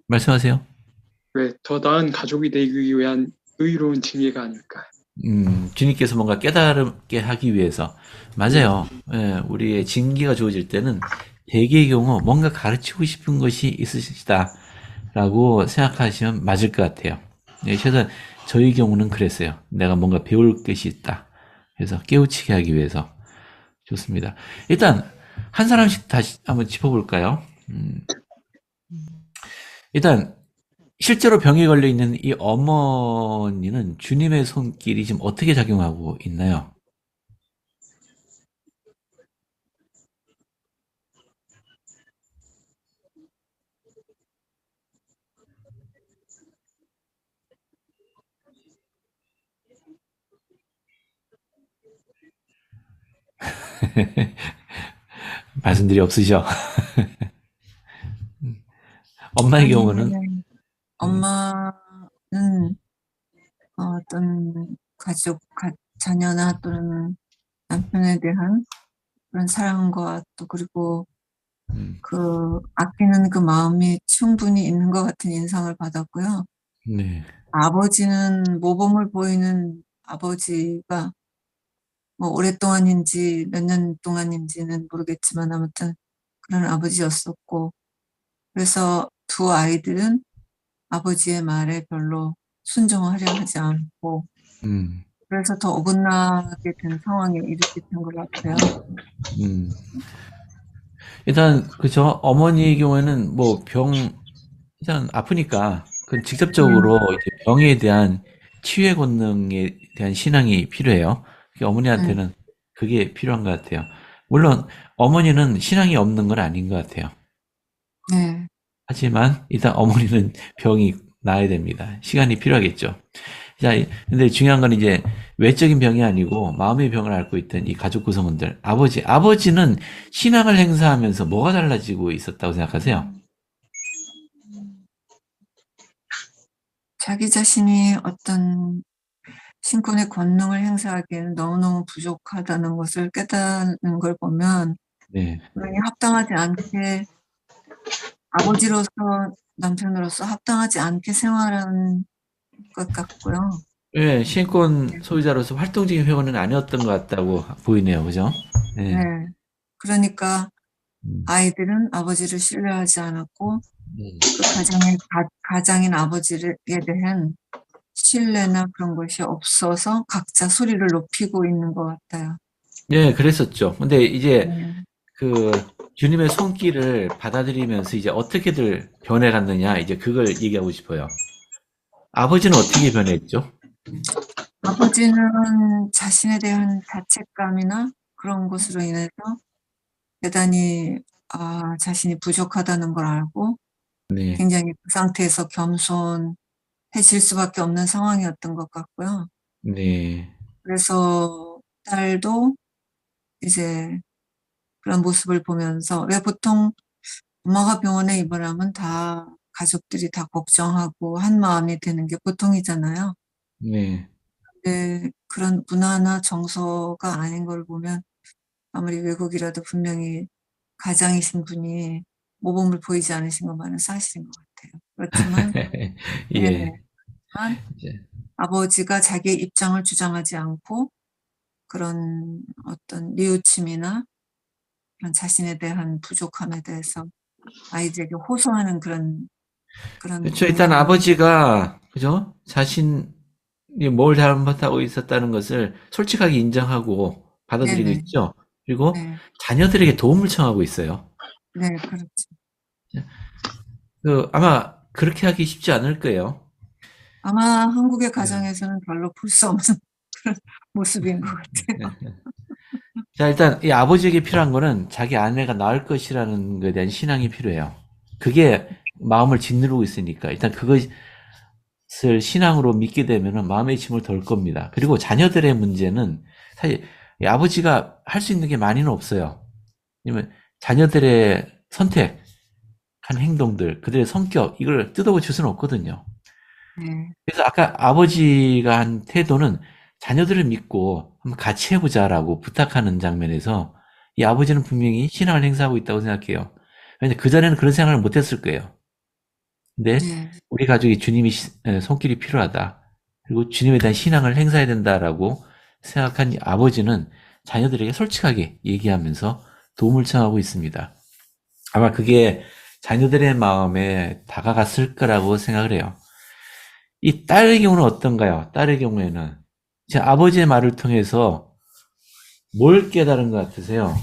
A: 말씀하세요.
M: 왜 더 나은 가족이 되기 위한 의로운 징계가 아닐까.
A: 주님께서 뭔가 깨달게 하기 위해서. 맞아요. 예, 우리의 징계가 주어질 때는 대개의 경우 뭔가 가르치고 싶은 것이 있으시다라고 생각하시면 맞을 것 같아요. 예, 최소한 저희 경우는 그랬어요. 내가 뭔가 배울 것이 있다. 그래서 깨우치게 하기 위해서. 좋습니다. 일단 한 사람씩 다시 한번 짚어볼까요? 일단 실제로 병에 걸려 있는 이 어머니는 주님의 손길이 지금 어떻게 작용하고 있나요? 말씀들이 없으셔. 엄마의 경우는
N: 엄마는 어떤 자녀나 또는 남편에 대한 그런 사랑과 또 그리고 그 아끼는 그 마음이 충분히 있는 것 같은 인상을 받았고요.
A: 네.
N: 아버지는 모범을 보이는 아버지가 뭐 오랫동안인지 몇 년 동안인지는 모르겠지만 아무튼 그런 아버지였었고, 그래서 두 아이들은 아버지의 말에 별로 순종하려 하지 않고 그래서 더 어긋나게 된 상황에 이르게 된 것 같아요.
A: 일단 그죠. 어머니의 경우에는 뭐 일단 아프니까 그 직접적으로 이제 병에 대한 치유의 권능에 대한 신앙이 필요해요. 어머니한테는 그게 필요한 것 같아요. 물론 어머니는 신앙이 없는 건 아닌 것 같아요.
N: 네.
A: 하지만 일단 어머니는 병이 나아야 됩니다. 시간이 필요하겠죠. 자, 근데 중요한 건 이제 외적인 병이 아니고 마음의 병을 앓고 있던 이 가족 구성원들. 아버지는 신앙을 행사하면서 뭐가 달라지고 있었다고 생각하세요?
N: 자기 자신이 어떤 신권의 권능을 행사하기에는 너무너무 부족하다는 것을 깨닫는 걸 보면
A: 네.
N: 분명히 합당하지 않게 아버지로서 남편으로서 합당하지 않게 생활하는 것 같고요.
A: 네, 신권 소유자로서 활동적인 회원은 아니었던 것 같다고 보이네요. 그죠? 네.
N: 네. 그러니까 아이들은 아버지를 신뢰하지 않았고 그 가장인 아버지에 대한 신뢰나 그런 것이 없어서 각자 소리를 높이고 있는 것 같아요.
A: 네, 그랬었죠. 근데 이제 그 주님의 손길을 받아들이면서 이제 어떻게들 변해갔느냐, 이제 그걸 얘기하고 싶어요. 아버지는 어떻게 변했죠?
N: 아버지는 자신에 대한 자책감이나 그런 것으로 인해서 대단히 자신이 부족하다는 걸 알고
A: 네.
N: 굉장히 그 상태에서 겸손해질 수밖에 없는 상황이었던 것 같고요.
A: 네.
N: 그래서 딸도 이제 그런 모습을 보면서, 왜 보통 엄마가 병원에 입원하면 다 가족들이 다 걱정하고 한 마음이 되는 게 보통이잖아요.
A: 네.
N: 근데 그런 문화나 정서가 아닌 걸 보면 아무리 외국이라도 분명히 가장이신 분이 모범을 보이지 않으신 것만은 사실인 것 같아요. 그렇지만
A: 예.
N: 네. 아버지가 자기의 입장을 주장하지 않고 그런 어떤 뉘우침이나 그런 자신에 대한 부족함에 대해서 아이들에게 호소하는 그런
A: 그렇죠. 일단 아버지가 그죠? 자신이 뭘 잘못하고 있었다는 것을 솔직하게 인정하고 받아들이고
N: 네네.
A: 있죠. 그리고
N: 네.
A: 자녀들에게 도움을 청하고 있어요.
N: 네, 그렇죠.
A: 아마 그렇게 하기 쉽지 않을 거예요.
N: 아마 한국의 가정에서는 별로 볼 수 없는 그런 모습인 것 같아요.
A: 자, 일단 이 아버지에게 필요한 거는 자기 아내가 나을 것이라는 것에 대한 신앙이 필요해요. 그게 마음을 짓누르고 있으니까 일단 그것을 신앙으로 믿게 되면은 마음의 짐을 덜 겁니다. 그리고 자녀들의 문제는 사실 이 아버지가 할 수 있는 게 많이는 없어요. 왜냐면 자녀들의 선택한 행동들, 그들의 성격, 이걸 뜯어고칠 수는 없거든요. 그래서 아까 아버지가 한 태도는 자녀들을 믿고 한번 같이 해보자라고 부탁하는 장면에서 이 아버지는 분명히 신앙을 행사하고 있다고 생각해요. 왜냐면 그전에는 그런 생각을 못 했을 거예요. 근데
N: 네.
A: 우리 가족이 주님이 손길이 필요하다. 그리고 주님에 대한 신앙을 행사해야 된다라고 생각한 이 아버지는 자녀들에게 솔직하게 얘기하면서 도움을 청하고 있습니다. 아마 그게 자녀들의 마음에 다가갔을 거라고 생각을 해요. 이 딸의 경우는 어떤가요? 딸의 경우에는 제 아버지의 말을 통해서 뭘 깨달은 것 같으세요?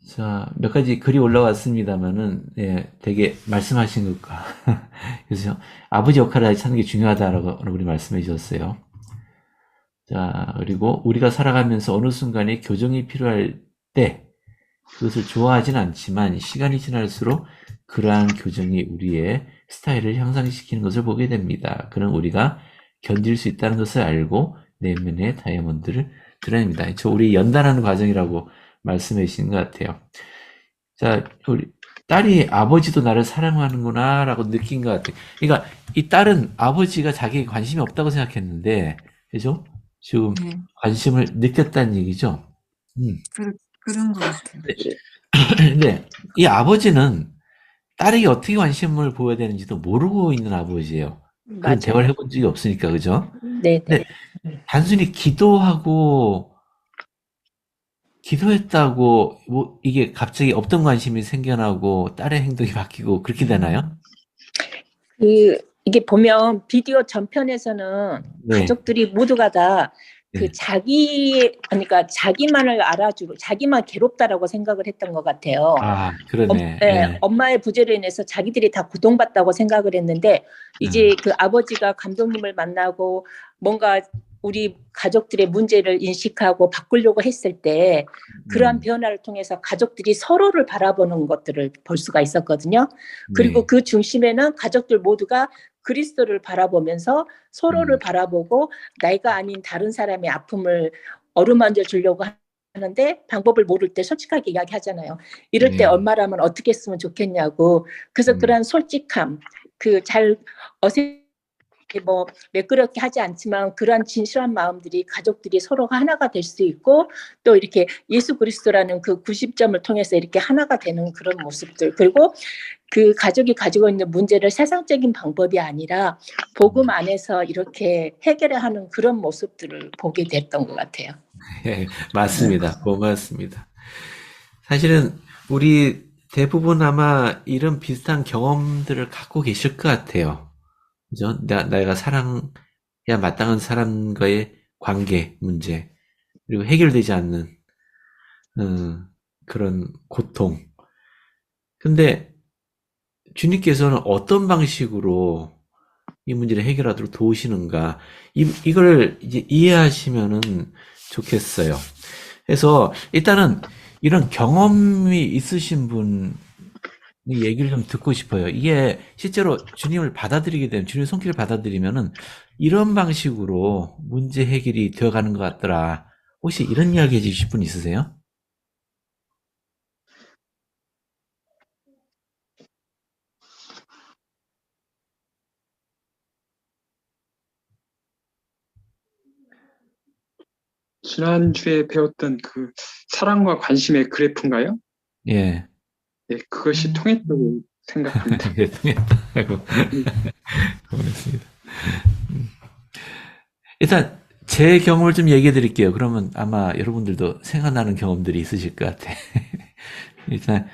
A: 자, 몇 가지 글이 올라왔습니다만은, 예, 되게 말씀하신 것과, 그래서 아버지 역할을 찾는 게 중요하다라고 우리 말씀해 주셨어요. 자, 그리고 우리가 살아가면서 어느 순간에 교정이 필요할 때, 그것을 좋아하진 않지만, 시간이 지날수록 그러한 교정이 우리의 스타일을 향상시키는 것을 보게 됩니다. 그럼 우리가 견딜 수 있다는 것을 알고, 내면의 다이아몬드를 드러냅니다. 저 우리 연단하는 과정이라고 말씀해 주신 것 같아요. 자, 우리 딸이 아버지도 나를 사랑하는구나 라고 느낀 것 같아요. 그러니까 이 딸은 아버지가 자기에게 관심이 없다고 생각했는데, 그죠? 지금
N: 네.
A: 관심을 느꼈다는 얘기죠.
N: 그런 것 같아요.
A: 근데 이 아버지는 딸에게 어떻게 관심을 보여야 되는지도 모르고 있는 아버지예요. 그런
O: 맞아요.
A: 대화를 해본 적이 없으니까, 그죠?
O: 네,
A: 근데 단순히 기도했다고 뭐 이게 갑자기 없던 관심이 생겨나고 딸의 행동이 바뀌고 그렇게 되나요?
O: 이게 보면 비디오 전편에서는
A: 네.
O: 가족들이 모두가 다
A: 네.
O: 그러니까 자기만을 알아주고 자기만 괴롭다라고 생각을 했던 것 같아요.
A: 아, 그러네.
O: 네, 엄마의 부재로 인해서 자기들이 다 고통받다고 생각을 했는데 이제 그 아버지가 감독님을 만나고 뭔가 우리 가족들의 문제를 인식하고 바꾸려고 했을 때 그러한 변화를 통해서 가족들이 서로를 바라보는 것들을 볼 수가 있었거든요. 그리고
A: 네.
O: 그 중심에는 가족들 모두가 그리스도를 바라보면서 서로를 바라보고 내가 아닌 다른 사람의 아픔을 어루만져 주려고 하는데 방법을 모를 때 솔직하게 이야기하잖아요. 이럴 때
A: 네.
O: 엄마라면 어떻게 했으면 좋겠냐고. 그래서 그러한 솔직함, 잘 뭐 매끄럽게 하지 않지만 그러한 진실한 마음들이 가족들이 서로가 하나가 될 수 있고 또 이렇게 예수 그리스도라는 그 90점을 통해서 이렇게 하나가 되는 그런 모습들, 그리고 그 가족이 가지고 있는 문제를 세상적인 방법이 아니라 복음 안에서 이렇게 해결하는 그런 모습들을 보게 됐던 것 같아요.
A: 예, 맞습니다. 고맙습니다. 사실은 우리 대부분 아마 이런 비슷한 경험들을 갖고 계실 것 같아요. 그죠? 내가 사랑해야 마땅한 사람과의 관계 문제, 그리고 해결되지 않는 그런 고통. 근데 주님께서는 어떤 방식으로 이 문제를 해결하도록 도우시는가, 이걸 이제 이해하시면은 좋겠어요. 그래서 일단은 이런 경험이 있으신 분 얘기를 좀 듣고 싶어요. 이게 실제로 주님을 받아들이게 되면, 주님의 손길을 받아들이면은 이런 방식으로 문제 해결이 되어가는 것 같더라. 혹시 이런 이야기 해주실 분 있으세요?
M: 지난주에 배웠던 그 사랑과 관심의 그래프인가요?
A: 예.
M: 네, 그것이 통했다고 생각합니다.
A: 예, 통했다고. 고맙습니다. 일단 제 경험을 좀 얘기해 드릴게요. 그러면 아마 여러분들도 생각나는 경험들이 있으실 것 같아. 일단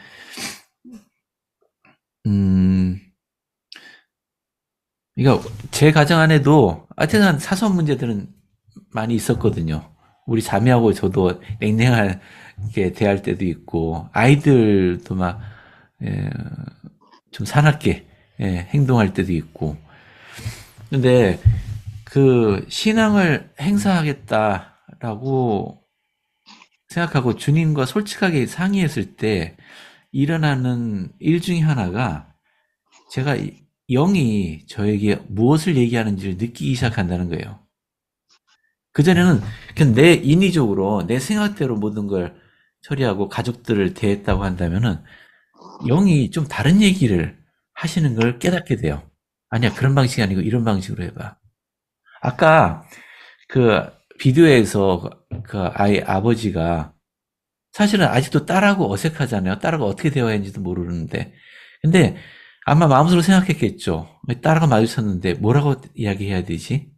A: 그러니까 제 가정 안에도 하여튼 사소한 문제들은 많이 있었거든요. 우리 자매하고 저도 냉랭하게 대할 때도 있고, 아이들도 막 좀 사납게 행동할 때도 있고. 근데 그 신앙을 행사하겠다라고 생각하고 주님과 솔직하게 상의했을 때 일어나는 일 중에 하나가, 제가 영이 저에게 무엇을 얘기하는지를 느끼기 시작한다는 거예요. 그전에는 그냥 내 인위적으로 내 생각대로 모든 걸 처리하고 가족들을 대했다고 한다면은 영이 좀 다른 얘기를 하시는 걸 깨닫게 돼요. 아니야, 그런 방식이 아니고 이런 방식으로 해봐. 아까 그 비디오에서 그 아이 아버지가 사실은 아직도 딸하고 어색하잖아요. 딸하고 어떻게 대화했는지도 모르는데. 근데 아마 마음속으로 생각했겠죠. 딸하고 마주쳤는데 뭐라고 이야기해야 되지?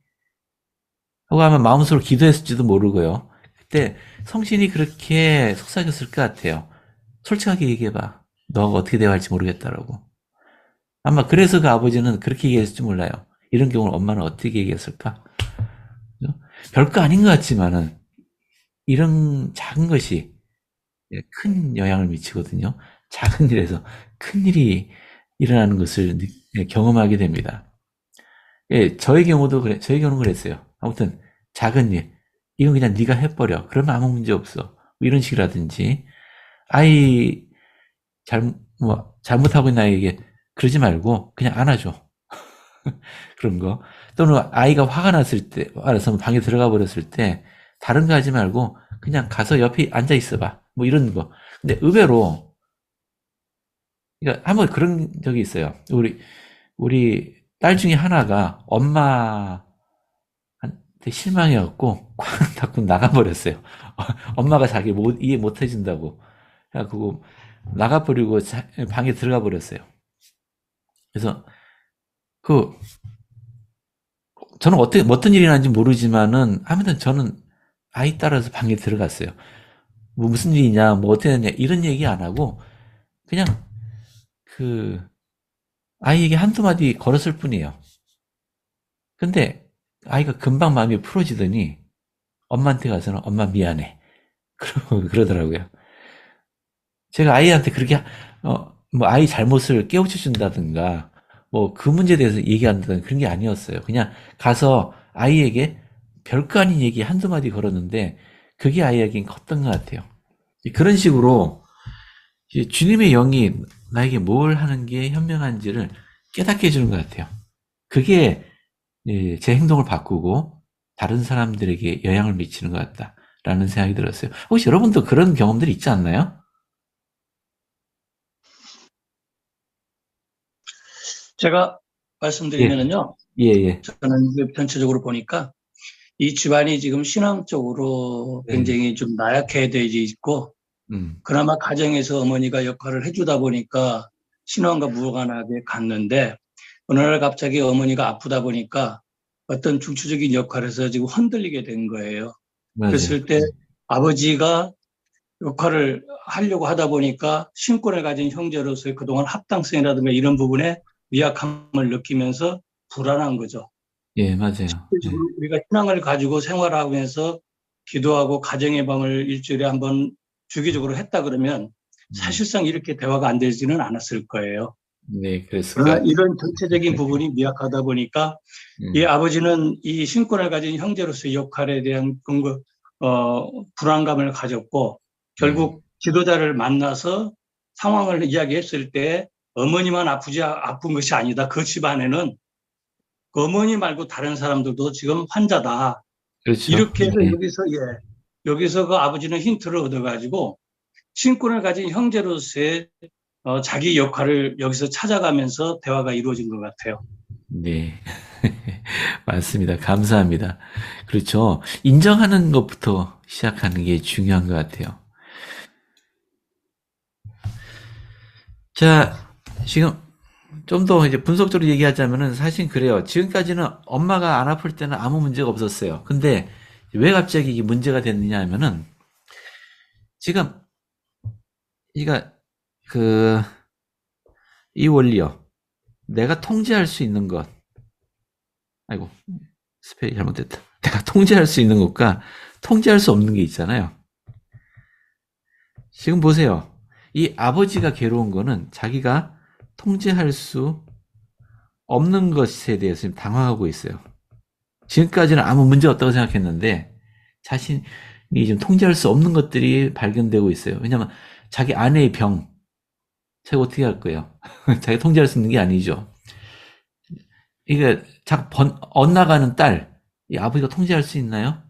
A: 하고 아마 마음속으로 기도했을지도 모르고요. 그때 성신이 그렇게 속삭였을 것 같아요. 솔직하게 얘기해봐. 너가 어떻게 대화할지 모르겠다라고. 아마 그래서 그 아버지는 그렇게 얘기했을지 몰라요. 이런 경우는 엄마는 어떻게 얘기했을까? 별거 아닌 것 같지만은 이런 작은 것이 큰 영향을 미치거든요. 작은 일에서 큰 일이 일어나는 것을 경험하게 됩니다. 예, 저의 경우는 그랬어요. 아무튼 작은 일, 이건 그냥 네가 해버려. 그러면 아무 문제 없어. 뭐 이런 식이라든지 아이 잘못하고 있는 아이에게 그러지 말고 그냥 안아줘. 그런 거. 또는 아이가 화가 났을 때, 알아서 방에 들어가 버렸을 때 다른 거 하지 말고 그냥 가서 옆에 앉아 있어봐. 뭐 이런 거. 근데 의외로 그러니까 한번 그런 적이 있어요. 우리 딸 중에 하나가 엄마한테 실망해갖고 쾅 닫고 나가버렸어요. 엄마가 자기 이해 못 해준다고. 그래갖고 나가버리고 방에 들어가 버렸어요. 그래서 저는 어떤 일이 났는지 모르지만은 아무튼 저는 아이 따라서 방에 들어갔어요. 뭐 무슨 일이냐, 뭐 어떻게 했냐 이런 얘기 안 하고 그냥 아이에게 한두 마디 걸었을 뿐이에요. 근데 아이가 금방 마음이 풀어지더니 엄마한테 가서는 엄마 미안해. 그러더라고요. 제가 아이한테 그렇게 뭐 아이 잘못을 깨우쳐 준다든가 뭐 그 문제에 대해서 얘기한다든가 그런 게 아니었어요. 그냥 가서 아이에게 별거 아닌 얘기 한두 마디 걸었는데 그게 아이에겐 컸던 것 같아요. 그런 식으로 주님의 영이 나에게 뭘 하는 게 현명한지를 깨닫게 해주는 것 같아요. 그게 제 행동을 바꾸고 다른 사람들에게 영향을 미치는 것 같다라는 생각이 들었어요. 혹시 여러분도 그런 경험들이 있지 않나요?
J: 제가 말씀드리면은요.
A: 예.
J: 저는 전체적으로 보니까 이 집안이 지금 신앙적으로 굉장히 좀 나약해져 있고 그나마 가정에서 어머니가 역할을 해주다 보니까 신앙과 무관하게 갔는데 어느 날 갑자기 어머니가 아프다 보니까 어떤 중추적인 역할에서 지금 흔들리게 된 거예요.
A: 맞아요.
J: 그랬을 때 아버지가 역할을 하려고 하다 보니까 신권을 가진 형제로서의 그동안 합당성이라든가 이런 부분에 미약함을 느끼면서 불안한 거죠.
A: 예, 맞아요.
J: 우리가 신앙을 가지고 생활하면서 기도하고 가정의 밤을 일주일에 한 번 주기적으로 했다 그러면 사실상 이렇게 대화가 안 되지는 않았을 거예요.
A: 네,
J: 그러나
A: 그랬을까요?
J: 이런 전체적인 부분이 미약하다 보니까 이 아버지는 이 신권을 가진 형제로서의 역할에 대한 불안감을 가졌고 결국 지도자를 만나서 상황을 이야기했을 때 어머니만 아픈 것이 아니다. 그 집안에는 그 어머니 말고 다른 사람들도 지금 환자다.
A: 그렇죠.
J: 이렇게 해서
A: 네.
J: 여기서 그 아버지는 힌트를 얻어가지고 신권을 가진 형제로서의 자기 역할을 여기서 찾아가면서 대화가 이루어진 것 같아요.
A: 네. 맞습니다. 감사합니다. 그렇죠. 인정하는 것부터 시작하는 게 중요한 것 같아요. 자, 지금 좀 더 이제 분석적으로 얘기하자면은 사실 그래요. 지금까지는 엄마가 안 아플 때는 아무 문제가 없었어요. 근데 왜 갑자기 이게 문제가 됐느냐 하면은 지금 이 원리요. 내가 통제할 수 있는 것. 아이고, 스펠이 잘못됐다. 내가 통제할 수 있는 것과 통제할 수 없는 게 있잖아요. 지금 보세요. 이 아버지가 괴로운 거는 자기가 통제할 수 없는 것에 대해서 지금 당황하고 있어요. 지금까지는 아무 문제 없다고 생각했는데 자신이 지금 통제할 수 없는 것들이 발견되고 있어요. 왜냐하면 자기 아내의 병, 자기가 어떻게 할 거예요? 자기가 통제할 수 있는 게 아니죠. 이게 엇나가는 딸, 이 아버지가 통제할 수 있나요?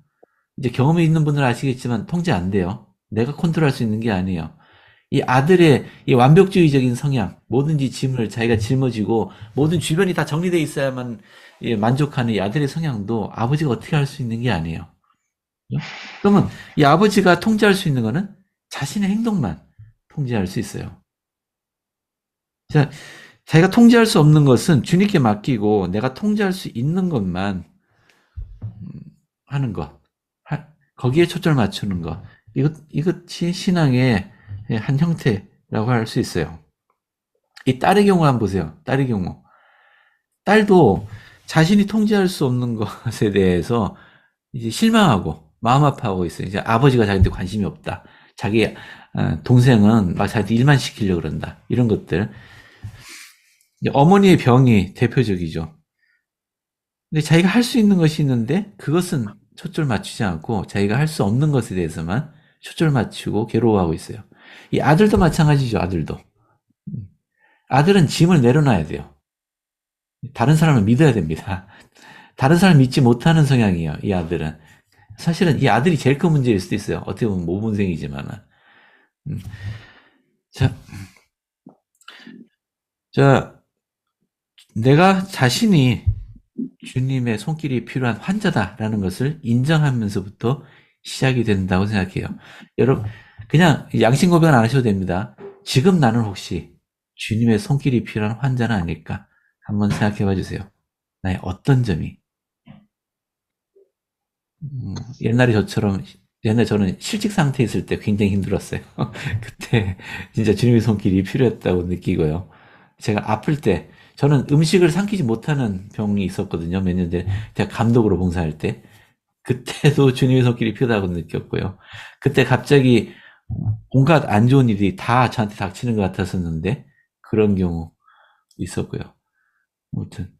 A: 이제 경험이 있는 분들은 아시겠지만 통제 안 돼요. 내가 컨트롤할 수 있는 게 아니에요. 이 아들의 이 완벽주의적인 성향, 뭐든지 짐을 자기가 짊어지고 모든 주변이 다 정리되어 있어야만 만족하는 이 아들의 성향도 아버지가 어떻게 할 수 있는 게 아니에요. 그러면 이 아버지가 통제할 수 있는 거는 자신의 행동만 통제할 수 있어요. 자, 자기가 통제할 수 없는 것은 주님께 맡기고 내가 통제할 수 있는 것만 하는 것. 거기에 초점을 맞추는 것. 이것이 신앙의 한 형태라고 할 수 있어요. 이 딸의 경우 한번 보세요. 딸의 경우. 딸도 자신이 통제할 수 없는 것에 대해서 이제 실망하고 마음 아파하고 있어요. 이제 아버지가 자기한테 관심이 없다. 자기 동생은 막 자기한테 일만 시키려고 그런다. 이런 것들. 어머니의 병이 대표적이죠. 근데 자기가 할 수 있는 것이 있는데 그것은 초점을 맞추지 않고 자기가 할 수 없는 것에 대해서만 초점을 맞추고 괴로워하고 있어요. 이 아들도 마찬가지죠. 아들도. 아들은 짐을 내려놔야 돼요. 다른 사람을 믿어야 됩니다. 다른 사람 믿지 못하는 성향이에요. 이 아들은. 사실은 이 아들이 제일 큰 문제일 수도 있어요. 어떻게 보면 모범생이지만은. 자, 내가 자신이 주님의 손길이 필요한 환자다라는 것을 인정하면서부터 시작이 된다고 생각해요. 여러분, 그냥 양심 고백은 안 하셔도 됩니다. 지금 나는 혹시 주님의 손길이 필요한 환자는 아닐까? 한번 생각해 봐 주세요. 나의 어떤 점이. 옛날에 저는 실직 상태에 있을 때 굉장히 힘들었어요. 그때 진짜 주님의 손길이 필요했다고 느끼고요. 제가 아플 때, 저는 음식을 삼키지 못하는 병이 있었거든요. 몇 년 전에 제가 감독으로 봉사할 때. 그때도 주님의 손길이 필요하다고 느꼈고요. 그때 갑자기 온갖 안 좋은 일이 다 저한테 닥치는 것 같았었는데 그런 경우 있었고요. 아무튼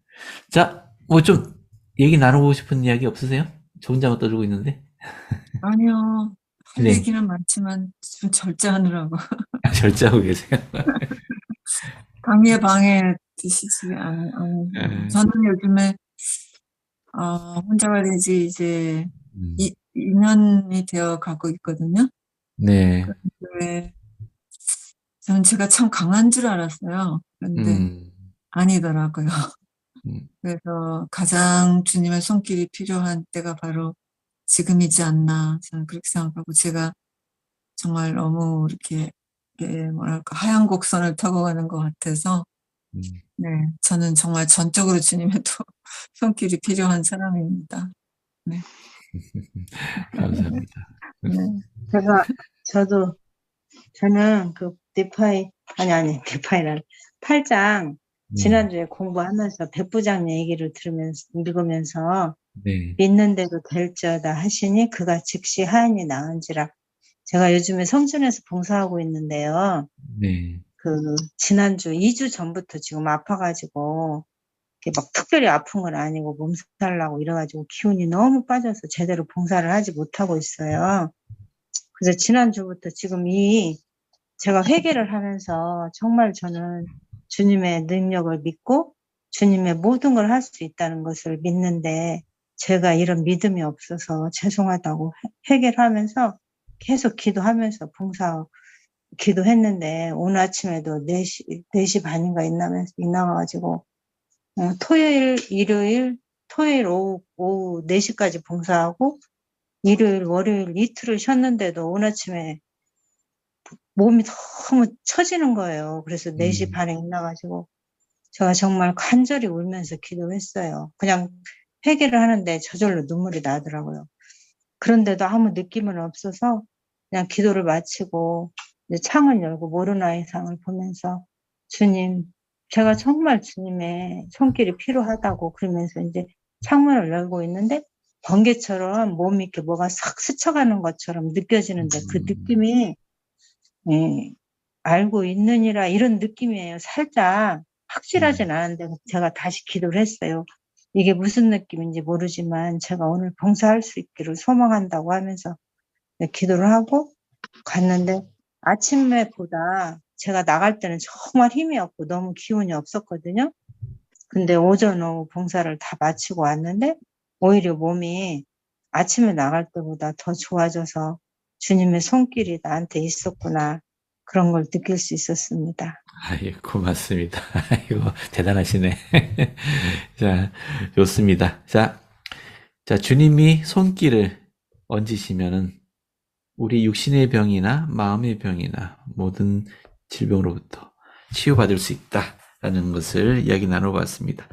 A: 자, 뭐 좀 얘기 나누고 싶은 이야기 없으세요? 저 혼자만 떠들고 있는데.
N: 아니요. 할
A: 네.
N: 얘기는 많지만 좀 절제하느라고.
A: 절제하고 계세요.
N: 방해 드시지 않. 저는 요즘에 혼자가 되지 이제 2년이 되어 가고 있거든요.
A: 네.
N: 그런데 저는 제가 참 강한 줄 알았어요. 그런데 아니더라고요. 그래서 가장 주님의 손길이 필요한 때가 바로 지금이지 않나 저는 그렇게 생각하고, 제가 정말 너무 이렇게 뭐랄까 하얀 곡선을 타고 가는 것 같아서 네, 저는 정말 전적으로 주님의 손길이 필요한 사람입니다. 네.
A: 감사합니다.
N: 네.
P: 저는 그 네파이란 8장 지난주에 공부하면서 백부장 얘기를 읽으면서
A: 네.
P: 믿는 대로 될지어다 하시니 그가 즉시 하연이 나은지라. 제가 요즘에 성준에서 봉사하고 있는데요.
A: 네.
P: 지난주 2주 전부터 지금 아파가지고 이렇게 막 특별히 아픈 건 아니고 몸살 나고 이래가지고 기운이 너무 빠져서 제대로 봉사를 하지 못하고 있어요. 그래서 지난주부터 지금 제가 회개를 하면서 정말 저는 주님의 능력을 믿고 주님의 모든 걸 할 수 있다는 것을 믿는데 제가 이런 믿음이 없어서 죄송하다고 회개를 하면서 계속 기도하면서 기도했는데 오늘 아침에도 4시 반인가 일어나가지고 토요일 오후 4시까지 봉사하고 일요일, 월요일 이틀을 쉬었는데도 오늘 아침에 몸이 너무 처지는 거예요. 그래서 4시 반에 일어나가지고 제가 정말 간절히 울면서 기도했어요. 그냥 회개를 하는데 저절로 눈물이 나더라고요. 그런데도 아무 느낌은 없어서 그냥 기도를 마치고 이제 창을 열고 모르나이상을 보면서 주님, 제가 정말 주님의 손길이 필요하다고 그러면서 이제 창문을 열고 있는데 번개처럼 몸이 이렇게 뭐가 싹 스쳐가는 것처럼 느껴지는데 그 느낌이 알고 있느니라 이런 느낌이에요. 살짝 확실하진 않은데 제가 다시 기도를 했어요. 이게 무슨 느낌인지 모르지만 제가 오늘 봉사할 수 있기를 소망한다고 하면서 기도를 하고 갔는데 아침에보다 제가 나갈 때는 정말 힘이 없고 너무 기운이 없었거든요. 근데 오전 오후 봉사를 다 마치고 왔는데 오히려 몸이 아침에 나갈 때보다 더 좋아져서 주님의 손길이 나한테 있었구나 그런 걸 느낄 수 있었습니다.
A: 예, 고맙습니다. 아이고, 대단하시네. 자, 좋습니다. 자, 주님이 손길을 얹으시면은 우리 육신의 병이나 마음의 병이나 모든 질병으로부터 치유받을 수 있다라는 것을 이야기 나눠봤습니다.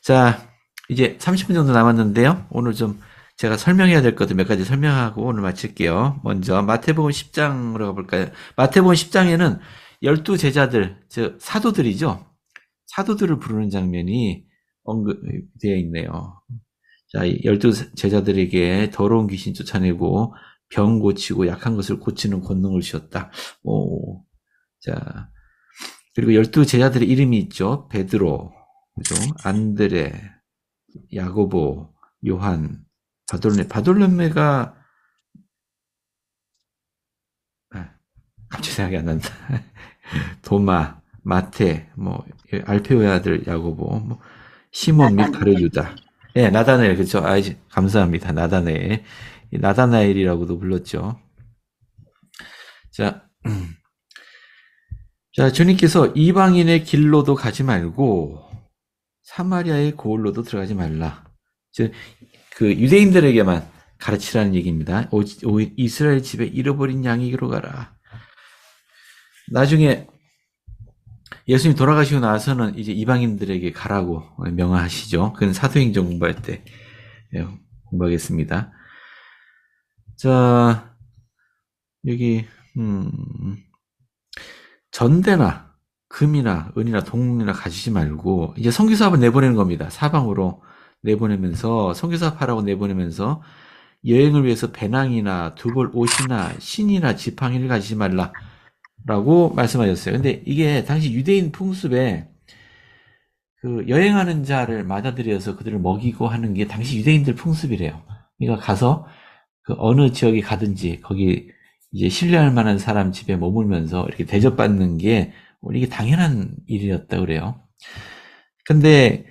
A: 자, 이제 30분 정도 남았는데요. 오늘 좀 제가 설명해야 될 것들 몇 가지 설명하고 오늘 마칠게요. 먼저 마태복음 10장으로 가볼까요? 마태복음 10장에는 12제자들, 즉 사도들이죠. 사도들을 부르는 장면이 언급되어 있네요. 자, 12제자들에게 더러운 귀신 쫓아내고 병 고치고 약한 것을 고치는 권능을 주셨다. 오. 자, 그리고 12제자들의 이름이 있죠. 베드로, 그죠? 안드레, 야고보, 요한, 바돌로메가 갑자기 생각이 안 난다. 도마, 마테, 뭐 알페오의 아들 야고보, 뭐 시몬 및 가룟 유다. 예, 나다나엘, 그렇죠. 아, 감사합니다. 나다나엘. 나다나엘이라고도 불렀죠. 자, 자, 주님께서 이방인의 길로도 가지 말고 사마리아의 고을로도 들어가지 말라. 즉, 그 유대인들에게만 가르치라는 얘기입니다. 이스라엘 집에 잃어버린 양에게로 가라. 나중에 예수님 돌아가시고 나서는 이제 이방인들에게 가라고 명하시죠. 그건 사도행전 공부할 때 공부하겠습니다. 자, 여기 전대나 금이나 은이나 동이나 가지지 말고 이제 선교사업을 내보내는 겁니다. 사방으로 내보내면서 선교사업하라고 내보내면서 여행을 위해서 배낭이나 두벌 옷이나 신이나 지팡이를 가지지 말라라고 말씀하셨어요. 근데 이게 당시 유대인 풍습에 그 여행하는 자를 맞아들여서 그들을 먹이고 하는 게 당시 유대인들 풍습이래요. 그러니까 가서 그 어느 지역에 가든지 거기 이제 신뢰할 만한 사람 집에 머물면서 이렇게 대접받는 게 이게 당연한 일이었다 그래요. 근데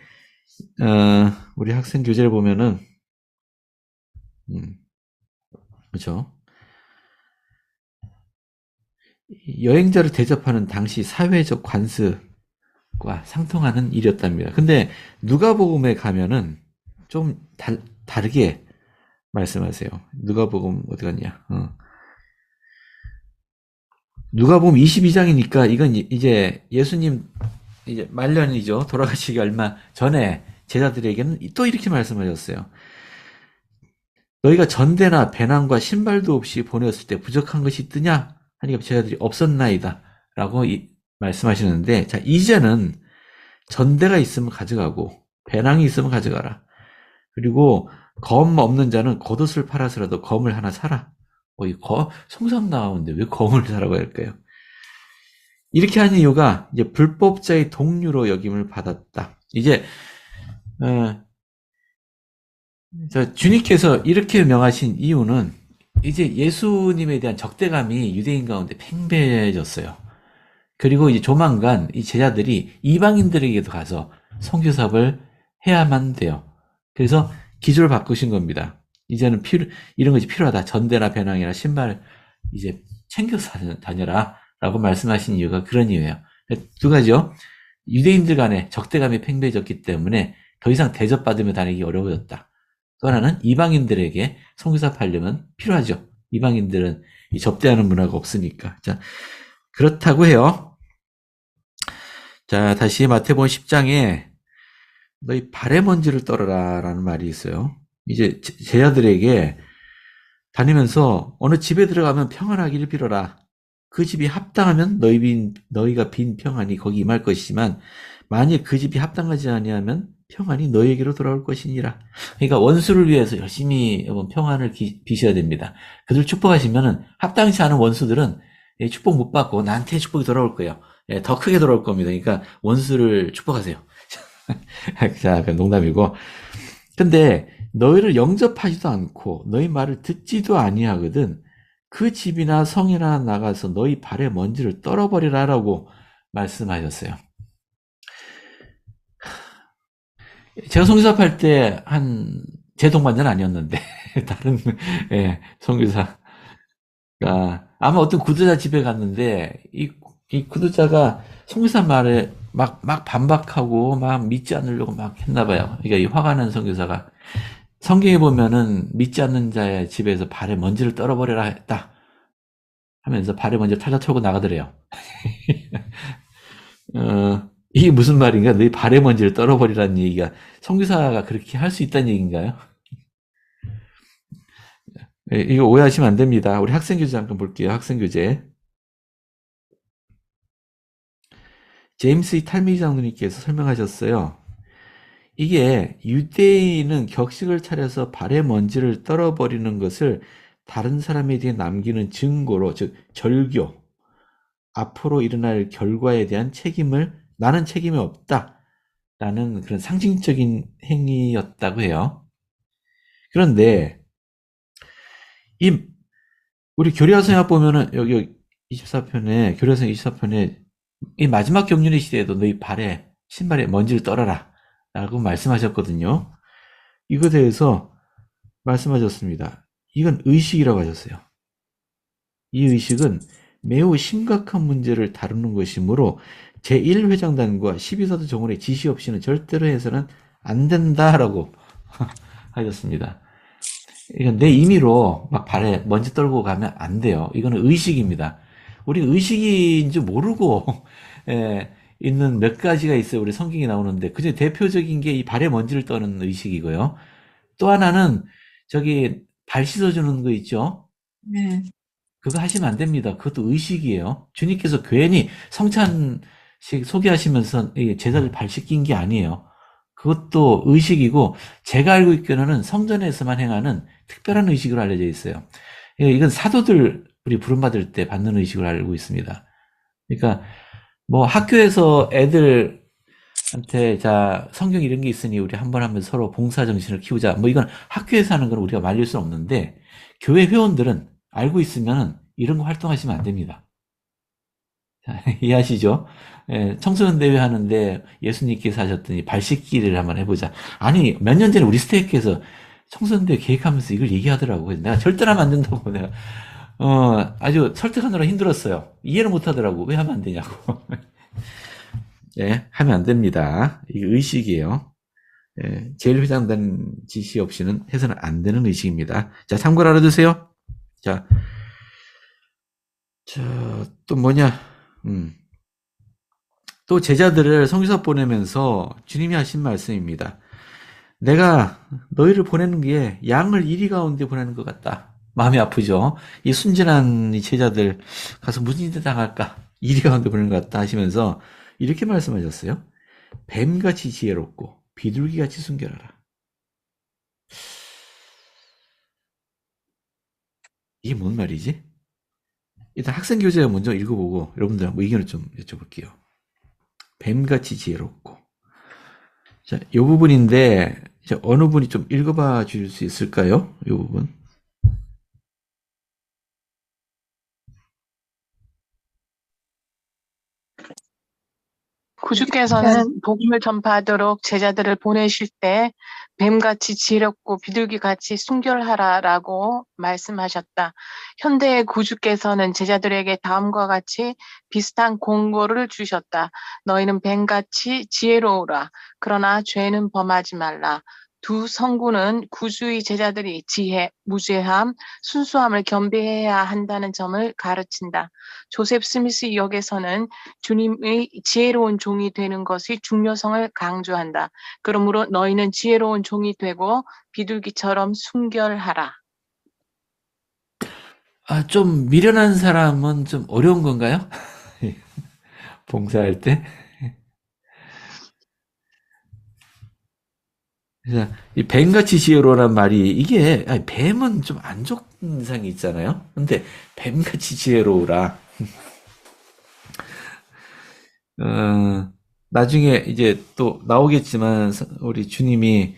A: 우리 학생 교재를 보면은 그렇죠. 여행자를 대접하는 당시 사회적 관습과 상통하는 일이었답니다. 근데 누가복음에 가면은 좀 다르게 말씀하세요. 누가복음 어디 갔냐? 누가복음 22장이니까 이건 이제 예수님 이제 말년이죠. 돌아가시기 얼마 전에 제자들에게는 또 이렇게 말씀하셨어요. 너희가 전대나 배낭과 신발도 없이 보내었을 때 부족한 것이 있느냐? 하니까 제자들이 없었나이다 라고 말씀하시는데, 자, 이제는 전대가 있으면 가져가고 배낭이 있으면 가져가라. 그리고 검 없는 자는 겉옷을 팔아서라도 검을 하나 사라. 이 성상 나오는데 왜 검을 사라고 할까요? 이렇게 하는 이유가 이제 불법자의 동류로 여김을 받았다. 이제 주님께서 이렇게 명하신 이유는 이제 예수님에 대한 적대감이 유대인 가운데 팽배해졌어요. 그리고 이제 조만간 이 제자들이 이방인들에게도 가서 선교사업을 해야만 돼요. 그래서 기조를 바꾸신 겁니다. 이제는 이런 것이 필요하다. 전대나 배낭이나 신발 이제 챙겨서 다녀라 라고 말씀하신 이유가 그런 이유예요. 두 가지요. 유대인들 간에 적대감이 팽배해졌기 때문에 더 이상 대접받으며 다니기 어려워졌다. 또 하나는 이방인들에게 선교사업 하려면 필요하죠. 이방인들은 이 접대하는 문화가 없으니까. 자, 그렇다고 해요. 자, 다시 마태복음 10장에 너희 발의 먼지를 떨어라 라는 말이 있어요. 이제 제자들에게 다니면서 어느 집에 들어가면 평안하기를 빌어라. 그 집이 합당하면 너희가 빈 평안이 거기 임할 것이지만 만일 그 집이 합당하지 아니하면 평안이 너희에게로 돌아올 것이니라. 그러니까 원수를 위해서 열심히 평안을 비셔야 됩니다. 그들 축복하시면은 합당치 않은 원수들은 축복 못 받고 나한테 축복이 돌아올 거예요. 더 크게 돌아올 겁니다. 그러니까 원수를 축복하세요. 자, 농담이고. 근데 너희를 영접하지도 않고 너희 말을 듣지도 아니하거든 그 집이나 성이나 나가서 너희 발의 먼지를 떨어버리라라고 말씀하셨어요. 제가 선교사할 때 제 동반자는 아니었는데 다른 선교사가 아마 어떤 구두자 집에 갔는데 이 구두자가 선교사 말에 막 반박하고 막 믿지 않으려고 막 했나 봐요. 그러니까 이 화가 난 선교사가 성경에 보면은 믿지 않는 자의 집에서 발에 먼지를 떨어버려라 했다 하면서 발에 먼지를 탈탈 털고 나가더래요. 이게 무슨 말인가? 너희 발에 먼지를 떨어버리라는 얘기가 선교사가 그렇게 할 수 있다는 얘기인가요? 이거 오해하시면 안 됩니다. 우리 학생교재 잠깐 볼게요. 학생교재. 제임스 이 탈미 장로님께서 설명하셨어요. 이게 유대인은 격식을 차려서 발에 먼지를 떨어버리는 것을 다른 사람에 대해 남기는 증거로, 즉 절교, 앞으로 일어날 결과에 대한 책임을 나는 책임이 없다라는 그런 상징적인 행위였다고 해요. 그런데 우리 교리화성학 보면은 여기 24편에 교리화성 24편에 이 마지막 경륜의 시대에도 너희 발에 신발에 먼지를 떨어라 라고 말씀하셨거든요. 이거에 대해서 말씀하셨습니다. 이건 의식이라고 하셨어요. 이 의식은 매우 심각한 문제를 다루는 것이므로 제1회장단과 12사도 정원의 지시 없이는 절대로 해서는 안 된다라고 하셨습니다. 이건 내 임의로 막 발에 먼지 떨고 가면 안 돼요. 이거는 의식입니다. 우리 의식인지 모르고 있는 몇 가지가 있어요. 우리 성경에 나오는데 그중에 대표적인 게 이 발에 먼지를 떠는 의식이고요. 또 하나는 저기 발 씻어주는 거 있죠.
N: 네.
A: 그거 하시면 안 됩니다. 그것도 의식이에요. 주님께서 괜히 성찬식 소개하시면서 제자들 발 씻긴 게 아니에요. 그것도 의식이고 제가 알고 있기로는 성전에서만 행하는 특별한 의식으로 알려져 있어요. 이건 사도들 우리 부름받을 때 받는 의식으로 알고 있습니다. 그러니까 뭐 학교에서 애들한테 자 성경 이런 게 있으니 우리 한번 하면 서로 봉사 정신을 키우자. 뭐 이건 학교에서 하는 건 우리가 말릴 수는 없는데 교회 회원들은 알고 있으면 이런 거 활동하시면 안 됩니다. 자, 이해하시죠? 청소년 대회 하는데 예수님께서 하셨더니 발 씻기를 한번 해보자. 아니 몇 년 전에 우리 스테이크에서 청소년 대회 계획하면서 이걸 얘기하더라고. 내가 절대로 하면 안 된다고 내가 아주 설득하느라 힘들었어요. 이해를 못 하더라고. 왜 하면 안 되냐고. 예, 하면 안 됩니다. 이게 의식이에요. 예, 제1회장단 지시 없이는 해서는 안 되는 의식입니다. 자, 참고로 알아두세요. 자, 또 뭐냐. 또 제자들을 성교사 보내면서 주님이 하신 말씀입니다. 내가 너희를 보내는 게 양을 이리 가운데 보내는 것 같다. 마음이 아프죠? 이 순진한 이 제자들 가서 무슨 일이 당할까? 이리 가운데 보내는 것 같다 하시면서 이렇게 말씀하셨어요. 뱀같이 지혜롭고 비둘기같이 순결하라. 이게 뭔 말이지? 일단 학생교재가 먼저 읽어보고 여러분들 한번 의견을 좀 여쭤볼게요. 뱀같이 지혜롭고. 자, 이 부분인데 어느 분이 좀 읽어봐 주실 수 있을까요? 이 부분.
B: 구주께서는 복음을 전파하도록 제자들을 보내실 때 뱀같이 지혜롭고 비둘기같이 순결하라라고 말씀하셨다. 현대의 구주께서는 제자들에게 다음과 같이 비슷한 공고를 주셨다. 너희는 뱀같이 지혜로우라. 그러나 죄는 범하지 말라. 두 성구는 구주의 제자들이 지혜, 무죄함, 순수함을 겸비해야 한다는 점을 가르친다. 조셉 스미스 역에서는 주님의 지혜로운 종이 되는 것의 중요성을 강조한다. 그러므로 너희는 지혜로운 종이 되고 비둘기처럼 순결하라.
A: 좀 미련한 사람은 좀 어려운 건가요? 봉사할 때? 이 뱀같이 지혜로우란 말이 이게 뱀은 좀 안 좋은 인상이 있잖아요. 근데 뱀같이 지혜로우라. 나중에 이제 또 나오겠지만 우리 주님이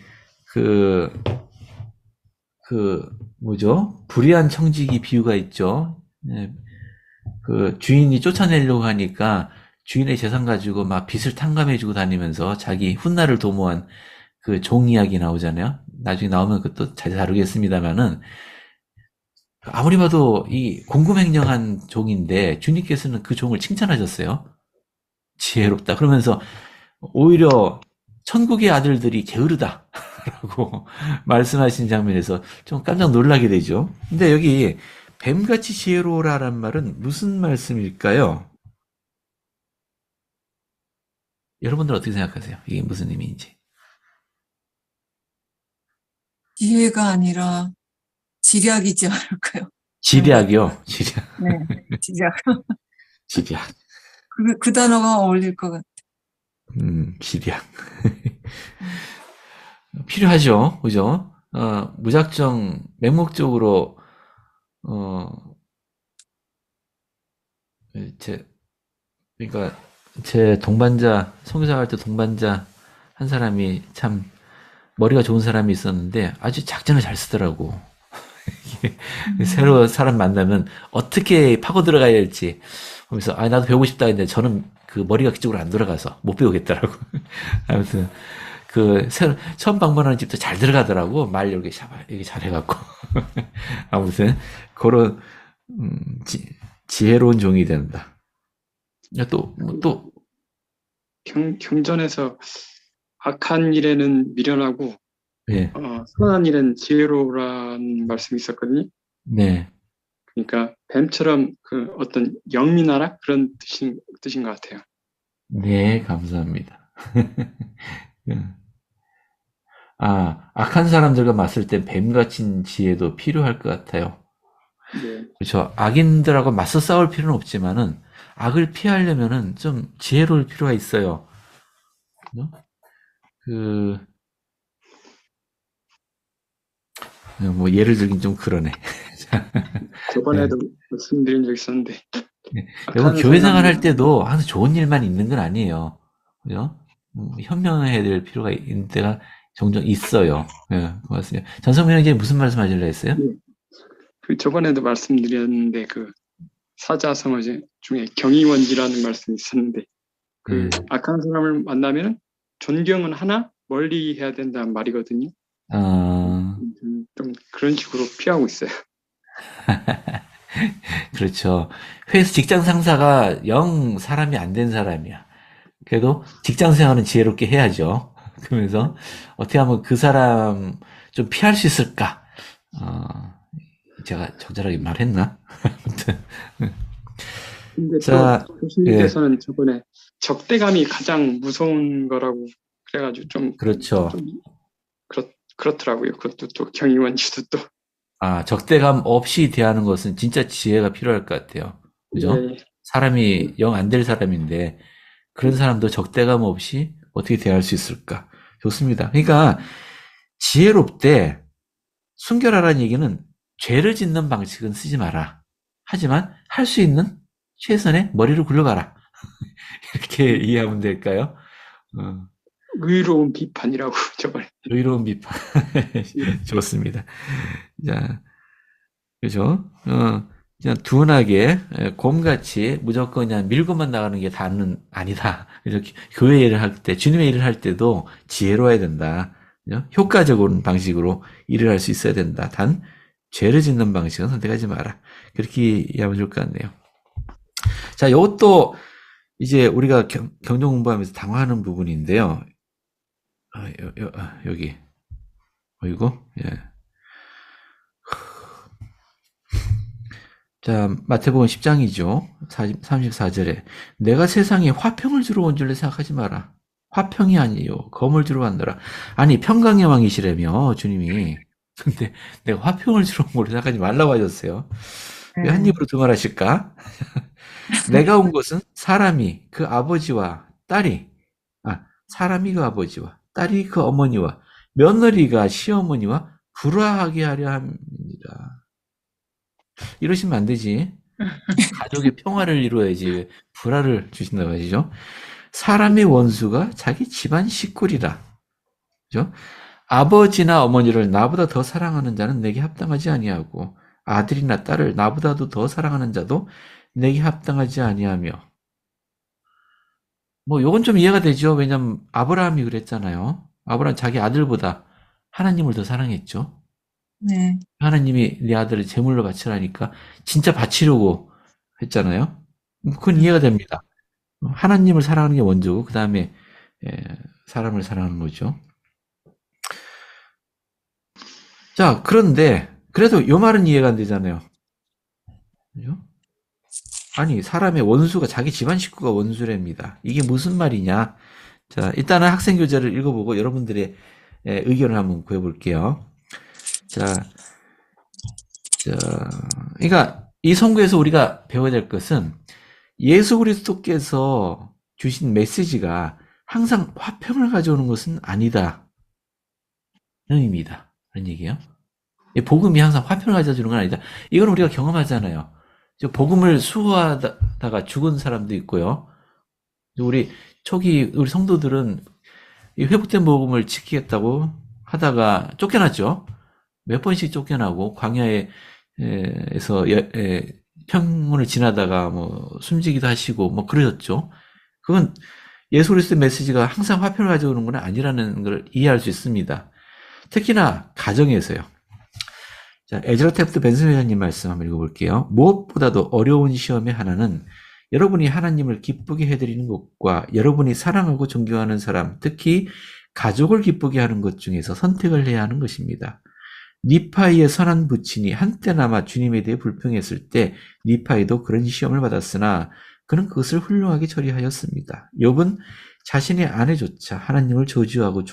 A: 뭐죠? 불의한 청지기 비유가 있죠. 그 주인이 쫓아내려고 하니까 주인의 재산 가지고 막 빚을 탕감해주고 다니면서 자기 훗날을 도모한 그 종 이야기 나오잖아요. 나중에 나오면 그것도 잘 다루겠습니다만은 아무리 봐도 이 공금횡령한 종인데 주님께서는 그 종을 칭찬하셨어요. 지혜롭다. 그러면서 오히려 천국의 아들들이 게으르다. 라고 말씀하신 장면에서 좀 깜짝 놀라게 되죠. 근데 여기 뱀같이 지혜로우라는 말은 무슨 말씀일까요? 여러분들 어떻게 생각하세요? 이게 무슨 의미인지.
N: 지혜가 아니라 지략이지 않을까요?
A: 지략이요? 지략.
N: 네, 지략.
A: 지략.
N: 그 단어가 어울릴 것 같아요.
A: 지략. 필요하죠. 그죠? 무작정, 맹목적으로, 그러니까, 제 동반자, 선교사할 때 동반자 한 사람이 참 머리가 좋은 사람이 있었는데 아주 작전을 잘 쓰더라고. 새로 사람 만나면 어떻게 파고 들어가야 할지. 그래서, 나도 배우고 싶다 했는데 저는 그 머리가 그쪽으로 안 돌아가서 못 배우겠더라고. 아무튼, 처음 방문하는 집도 잘 들어가더라고. 말 이렇게 잘해갖고. 아무튼, 그런, 지혜로운 종이 된다. 또.
M: 경전에서 악한 일에는 미련하고,
A: 네.
M: 선한 일엔 지혜로우라는 말씀이 있었거든요.
A: 네.
M: 그러니까 뱀처럼 그 어떤 영민하라 그런 뜻인 것 같아요.
A: 네, 감사합니다. 악한 사람들과 맞설 때 뱀같은 지혜도 필요할 것 같아요.
M: 네.
A: 그렇죠. 악인들하고 맞서 싸울 필요는 없지만은 악을 피하려면은 좀 지혜로울 필요가 있어요. 뭐 예를 들긴 좀 그러네.
M: 저번에도 말씀드린 적 있었는데.
A: 여러분 교회 생활할 때도 항상 좋은 일만 있는 건 아니에요. 그죠? 현명해야 될 필요가 있는 때가 종종 있어요. 네, 고맙습니다. 전성민 형제 무슨 말씀 하시려 했어요?
M: 네. 저번에도 말씀드렸는데 사자성어 중에 경이원지라는 말씀이 있었는데 악한 사람을 만나면 존경은 하나 멀리 해야 된다는 말이거든요. 좀 그런 식으로 피하고 있어요.
A: 그렇죠. 회사 직장 상사가 영 사람이 안 된 사람이야. 그래도 직장 생활은 지혜롭게 해야죠. 그러면서 어떻게 하면 그 사람 좀 피할 수 있을까? 제가 적절하게 말했나? 아무튼.
M: 근데 교수님께서는 저번에 적대감이 가장 무서운 거라고 그래가지고 좀
A: 그렇죠.
M: 그렇더라고요. 그것도 또 경이원지도 또.
A: 적대감 없이 대하는 것은 진짜 지혜가 필요할 것 같아요. 그죠?
M: 네.
A: 사람이 영 안 될 사람인데 그런 사람도 적대감 없이 어떻게 대할 수 있을까? 좋습니다. 그러니까 지혜롭되 순결하라는 얘기는 죄를 짓는 방식은 쓰지 마라. 하지만 할 수 있는 최선의 머리를 굴려봐라. 이렇게 이해하면 될까요?
M: 의로운 비판이라고 저번에.
A: 의로운 비판. 좋습니다. 자, 그죠? 그냥 둔하게, 곰같이 무조건 그냥 밀고만 나가는 게 다는 아니다. 그래서 교회 일을 할 때, 주님의 일을 할 때도 지혜로워야 된다. 그죠? 효과적인 방식으로 일을 할 수 있어야 된다. 단, 죄를 짓는 방식은 선택하지 마라. 그렇게 이해하면 좋을 것 같네요. 자, 이것도 이제 우리가 경전 공부하면서 당화하는 부분인데요. 여기. 이거? 예. 자, 마태복음 10장이죠. 34절에 내가 세상에 화평을 주러 온 줄로 생각하지 마라. 화평이 아니요 검을 주러 왔노라. 아니 평강의 왕이시라며 주님이. 근데 내가 화평을 주러 온 걸로 생각하지 말라고 하셨어요. 왜 한 입으로 두 말 하실까? 내가 온 것은 사람이 그 아버지와 딸이 사람이 그 아버지와 딸이 그 어머니와 며느리가 시어머니와 불화하게 하려 합니다. 이러시면 안 되지. 가족의 평화를 이루어야지 불화를 주신다고 하시죠. 사람의 원수가 자기 집안 식구리라. 그죠? 아버지나 어머니를 나보다 더 사랑하는 자는 내게 합당하지 아니하고 아들이나 딸을 나보다도 더 사랑하는 자도 내게 합당하지 아니하며. 뭐 요건 좀 이해가 되죠. 왜냐면 아브라함이 그랬잖아요. 아브라함 자기 아들보다 하나님을 더 사랑했죠.
N: 네.
A: 하나님이 네 아들을 제물로 바치라니까 진짜 바치려고 했잖아요. 그건 이해가 됩니다. 하나님을 사랑하는 게 먼저고 그 다음에 사람을 사랑하는 거죠. 자, 그런데 그래도 요 말은 이해가 안 되잖아요. 그죠? 아니, 사람의 원수가 자기 집안 식구가 원수랍니다. 이게 무슨 말이냐? 자, 일단은 학생 교재를 읽어보고 여러분들의 의견을 한번 구해볼게요. 자, 그러니까 이 성구에서 우리가 배워야 될 것은 예수 그리스도께서 주신 메시지가 항상 화평을 가져오는 것은 아니다. 는 의미다. 그런 얘기예요. 복음이 항상 화평을 가져주는 건 아니다. 이건 우리가 경험하잖아요. 복음을 수호하다가 죽은 사람도 있고요. 우리 초기 우리 성도들은 이 회복된 복음을 지키겠다고 하다가 쫓겨났죠. 몇 번씩 쫓겨나고 광야에서 평문을 지나다가 뭐 숨지기도 하시고 뭐 그러셨죠. 그건 예수 그리스도의 메시지가 항상 화평을 가져오는 건 아니라는 걸 이해할 수 있습니다. 특히나 가정에서요. 자, 에즈라 탭트 벤슨 회장님 말씀 한번 읽어볼게요. 무엇보다도 어려운 시험의 하나는 여러분이 하나님을 기쁘게 해드리는 것과 여러분이 사랑하고 존경하는 사람, 특히 가족을 기쁘게 하는 것 중에서 선택을 해야 하는 것입니다. 니파이의 선한 부친이 한때나마 주님에 대해 불평했을 때 니파이도 그런 시험을 받았으나 그는 그것을 훌륭하게 처리하였습니다. 욥은 자신의 아내조차 하나님을 저주하고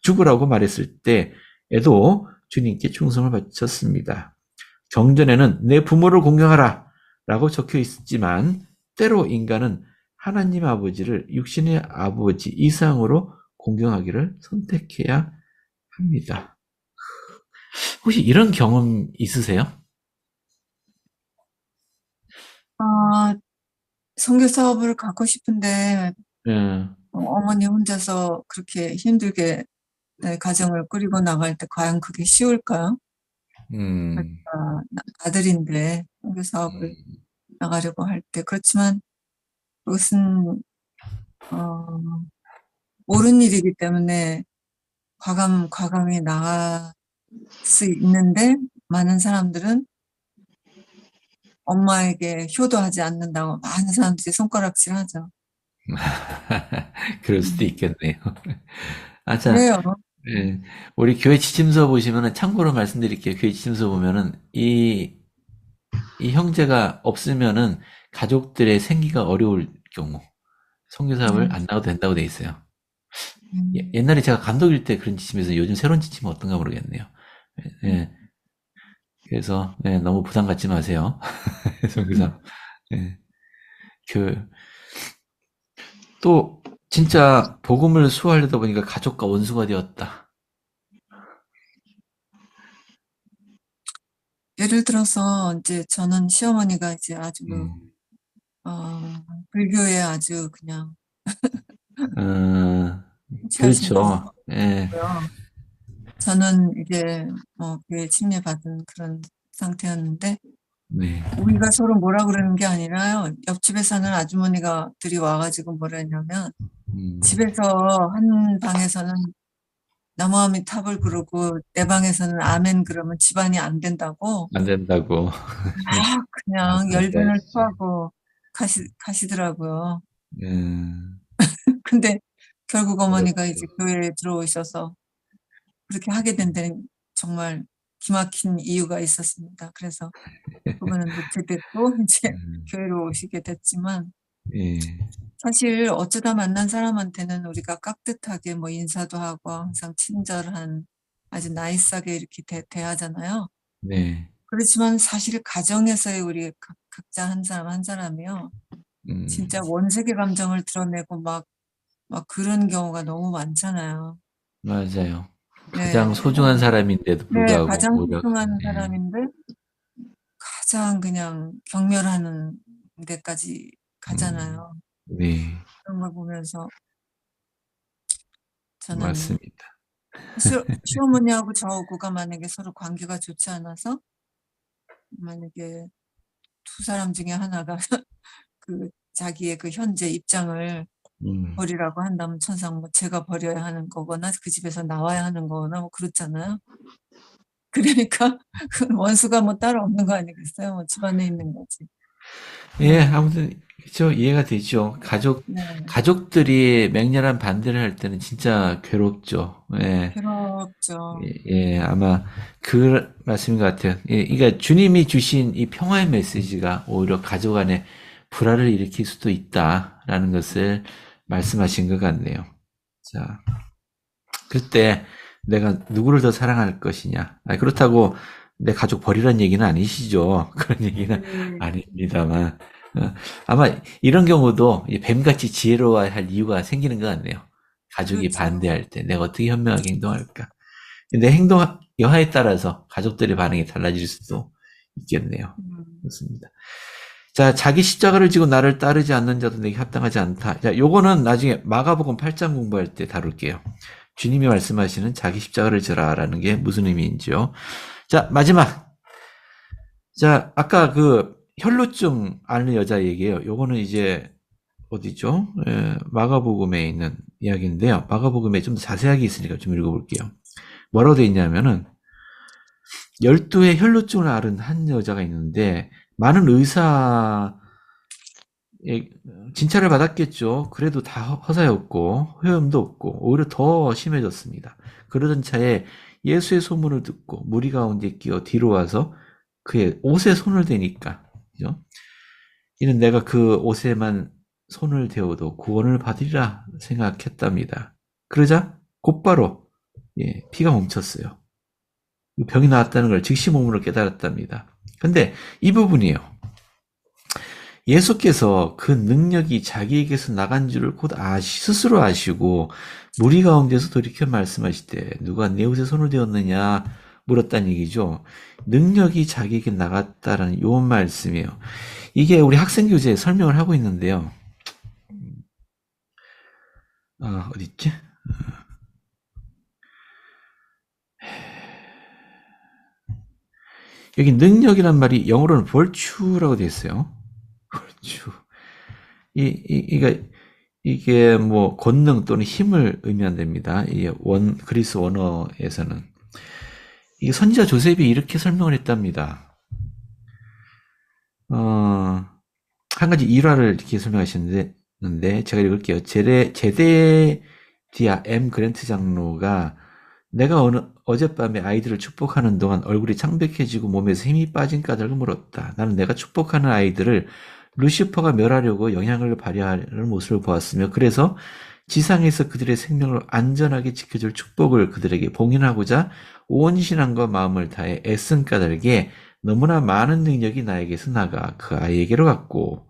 A: 죽으라고 말했을 때에도 주님께 충성을 바쳤습니다. 경전에는 내 부모를 공경하라 라고 적혀 있지만 때로 인간은 하나님 아버지를 육신의 아버지 이상으로 공경하기를 선택해야 합니다. 혹시 이런 경험 있으세요?
N: 선교 사업을 갖고 싶은데
A: 예.
N: 어머니 혼자서 그렇게 힘들게 가정을 꾸리고 나갈 때 과연 그게 쉬울까요? 아들인데 선교 사업을 나가려고 할 때 그렇지만 그것은 옳은 일이기 때문에 과감히 나갈 수 있는데 많은 사람들은 엄마에게 효도하지 않는다고 많은 사람들이 손가락질하죠.
A: 그럴 수도 있겠네요. 자,
N: 그래요.
A: 예, 우리 교회 지침서 보시면은 참고로 말씀드릴게요. 교회 지침서 보면은 이 형제가 없으면은 가족들의 생기가 어려울 경우 선교 사업을 안 나가도 된다고 돼 있어요. 옛날에 제가 감독일 때 그런 지침에서 요즘 새로운 지침은 어떤가 모르겠네요. 예. 그래서 너무 부담 갖지 마세요. 선교사. 또 진짜 복음을 수호하려다 보니까 가족과 원수가 되었다.
N: 예를 들어서 이제 저는 시어머니가 이제 아주 불교에 아주 그냥
A: 그렇죠. 예.
N: 저는 이제 교회 침례받은 그런 상태였는데
A: 네.
N: 우리가 서로 뭐라 그러는 게 아니라요. 옆집에 사는 아주머니들이 와가지고 뭐라 했냐면 집에서 한 방에서는 나무아미 탑을 그러고 내 방에서는 아멘 그러면 집안이 안 된다고.
A: 안 된다고.
N: 그냥 열변을 토하고 가시더라고요. 근데 결국 어머니가 이제 교회에 들어오셔서 그렇게 하게 된 데는 정말 기막힌 이유가 있었습니다. 그래서 그분은 놓게 됐고 이제 교회로 오시게 됐지만 사실 어쩌다 만난 사람한테는 우리가 깍듯하게 뭐 인사도 하고 항상 친절한 아주 나이스하게 이렇게 대하잖아요.
A: 네.
N: 그렇지만 사실 가정에서의 우리 각자 한 사람 한 사람이요. 진짜 원색의 감정을 드러내고 막 그런 경우가 너무 많잖아요.
A: 맞아요. 가장 소중한 사람인데도 불구하고.
N: 네, 가장 소중한 사람인데 가장 그냥 경멸하는 데까지 가잖아요.
A: 네.
N: 그런 걸 보면서 저는
A: 맞습니다.
N: 시어머니하고 저하고가 만약에 서로 관계가 좋지 않아서 만약에 두 사람 중에 하나가 자기의 현재 입장을 버리라고 한다면 천상 제가 버려야 하는 거거나 그 집에서 나와야 하는 거거나 그렇잖아요. 그러니까 원수가 따로 없는 거 아니겠어요? 집안에 있는 거지.
A: 예, 아무튼 그죠, 이해가 되죠.
N: 네.
A: 가족들이 맹렬한 반대를 할 때는 진짜 괴롭죠. 예,
N: 괴롭죠.
A: 예, 아마 그 말씀인 것 같아요. 예, 그러니까 주님이 주신 이 평화의 메시지가 오히려 가족 안에 불화를 일으킬 수도 있다라는 것을 말씀하신 것 같네요. 자, 그때 내가 누구를 더 사랑할 것이냐. 그렇다고 내 가족 버리라는 얘기는 아니시죠. 그런 얘기는 아닙니다만. 아마 이런 경우도 뱀같이 지혜로워야 할 이유가 생기는 것 같네요. 가족이
N: 그렇죠.
A: 반대할 때 내가 어떻게 현명하게 행동할까. 내 행동 여하에 따라서 가족들의 반응이 달라질 수도 있겠네요. 그렇습니다. 자, 자기 십자가를 지고 나를 따르지 않는 자도 내게 합당하지 않다. 자, 요거는 나중에 마가복음 8장 공부할 때 다룰게요. 주님이 말씀하시는 자기 십자가를 지라라는 게 무슨 의미인지요. 자, 마지막. 자, 아까 그 혈루증 앓는 여자 얘기예요. 요거는 이제 어디죠? 예, 마가복음에 있는 이야기인데요. 마가복음에 좀 더 자세하게 있으니까 좀 읽어볼게요. 뭐라고 돼 있냐면은 12의 혈루증을 앓은 한 여자가 있는데 많은 의사 진찰을 받았겠죠. 그래도 다 허사였고 효험도 없고 오히려 더 심해졌습니다. 그러던 차에 예수의 소문을 듣고 무리 가운데 끼어 뒤로 와서 그의 옷에 손을 대니까, 그죠? 이는 내가 그 옷에만 손을 대어도 구원을 받으리라 생각했답니다. 그러자 곧바로 피가 멈췄어요. 병이 나았다는 걸 즉시 몸으로 깨달았답니다. 근데 이 부분이에요. 예수께서 그 능력이 자기에게서 나간 줄을 곧 스스로 아시고 무리 가운데서 돌이켜 말씀하시되 누가 내 옷에 손을 대었느냐 물었다는 얘기죠. 능력이 자기에게 나갔다라는 요 말씀이에요. 이게 우리 학생교재에 설명을 하고 있는데요. 어디 있지? 여기 능력이란 말이 영어로는 virtue라고 되어 있어요. virtue. 이게 뭐 권능 또는 힘을 의미한답니다. 그리스 원어에서는. 이 선지자 조셉이 이렇게 설명을 했답니다. 한 가지 일화를 이렇게 설명하셨는데 제가 읽을게요. 제데디아 M 그랜트 장로가 내가 어젯밤에 아이들을 축복하는 동안 얼굴이 창백해지고 몸에서 힘이 빠진 까닭을 물었다. 나는 내가 축복하는 아이들을 루시퍼가 멸하려고 영향을 발휘하는 모습을 보았으며 그래서 지상에서 그들의 생명을 안전하게 지켜줄 축복을 그들에게 봉인하고자 온 신앙과 마음을 다해 애쓴 까닭에 너무나 많은 능력이 나에게서 나가 그 아이에게로 갔고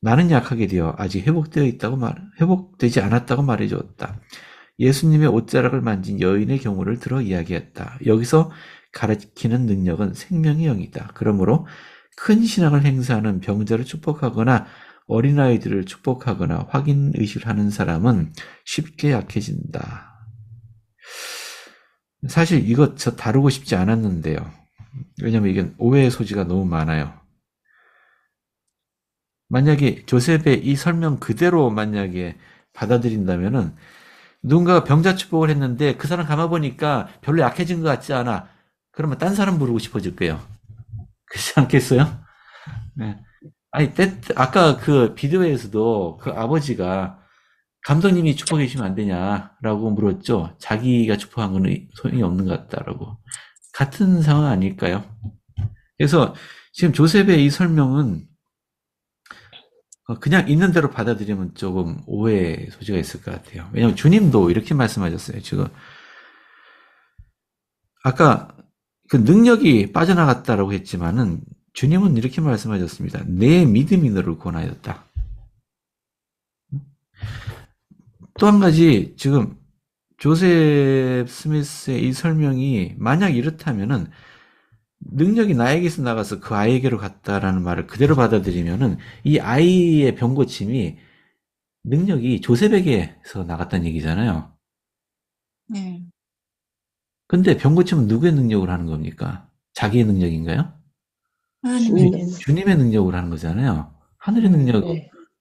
A: 나는 약하게 되어 아직 회복되지 않았다고 말해주었다. 예수님의 옷자락을 만진 여인의 경우를 들어 이야기했다. 여기서 가르치는 능력은 생명의 영이다. 그러므로 큰 신앙을 행사하는 병자를 축복하거나 어린아이들을 축복하거나 확인의식을 하는 사람은 쉽게 약해진다. 사실 이거 저 다루고 싶지 않았는데요. 왜냐면 이게 오해의 소지가 너무 많아요. 만약에 조셉의 이 설명 그대로 만약에 받아들인다면은 누군가가 병자 축복을 했는데 그 사람 가만보니까 별로 약해진 것 같지 않아. 그러면 딴 사람 부르고 싶어질 거예요. 그렇지 않겠어요? 네. 아니, 아까 그 비디오에서도 그 아버지가 감독님이 축복해 주시면 안 되냐라고 물었죠. 자기가 축복한 건 소용이 없는 것 같다라고. 같은 상황 아닐까요? 그래서 지금 조셉의 이 설명은 그냥 있는 대로 받아들이면 조금 오해의 소지가 있을 것 같아요. 왜냐하면 주님도 이렇게 말씀하셨어요. 지금 아까 그 능력이 빠져나갔다라고 했지만은 주님은 이렇게 말씀하셨습니다. 내 믿음이 너를 구원하였다. 또 한 가지 지금 조셉 스미스의 이 설명이 만약 이렇다면은 능력이 나에게서 나가서 그 아이에게로 갔다라는 말을 그대로 받아들이면은 이 아이의 병고침이 능력이 조셉에게서 나갔다는 얘기잖아요.
N: 네.
A: 근데 병고침은 누구의 능력으로 하는 겁니까? 자기의 능력인가요? 주님의 능력으로 하는 거잖아요. 하늘의 능력으로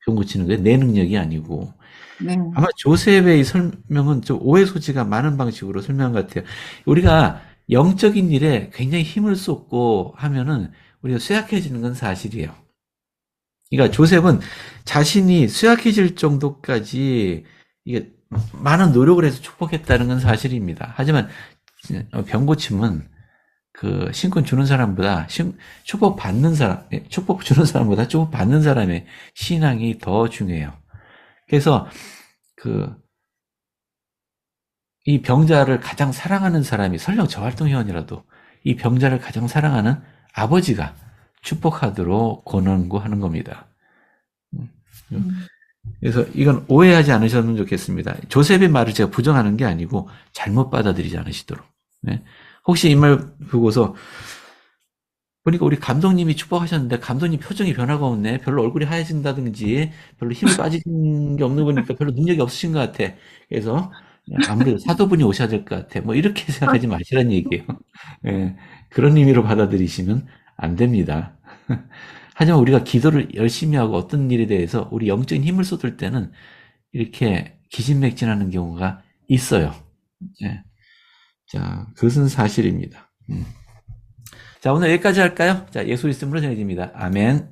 A: 병고치는 거예요. 내 능력이 아니고.
N: 네.
A: 아마 조셉의 이 설명은 좀 오해 소지가 많은 방식으로 설명한 것 같아요. 우리가 영적인 일에 굉장히 힘을 쏟고 하면은 우리가 쇠약해지는 건 사실이에요. 그러니까 조셉은 자신이 쇠약해질 정도까지 이게 많은 노력을 해서 축복했다는 건 사실입니다. 하지만 병고침은 그 신권 주는 사람보다 축복 받는 사람, 축복 주는 사람보다 축복 받는 사람의 신앙이 더 중요해요. 그래서 이 병자를 가장 사랑하는 사람이 설령 저 활동 회원이라도 이 병자를 가장 사랑하는 아버지가 축복하도록 권하는 겁니다. 그래서 이건 오해하지 않으셨으면 좋겠습니다. 조셉의 말을 제가 부정하는 게 아니고 잘못 받아들이지 않으시도록. 네. 혹시 이 말 보고서 보니까 우리 감독님이 축복하셨는데 감독님 표정이 변화가 없네. 별로 얼굴이 하얘진다든지 별로 힘이 빠진 게 없는 거니까 별로 능력이 없으신 것 같아. 그래서 아무래도 사도분이 오셔야 될 것 같아. 뭐 이렇게 생각하지 마시라는 얘기예요. 네. 그런 의미로 받아들이시면 안 됩니다. 하지만 우리가 기도를 열심히 하고 어떤 일에 대해서 우리 영적인 힘을 쏟을 때는 이렇게 기진맥진하는 경우가 있어요. 네. 자, 그것은 사실입니다. 자, 오늘 여기까지 할까요? 자, 예수 그리스도 이름으로 전해집니다. 아멘.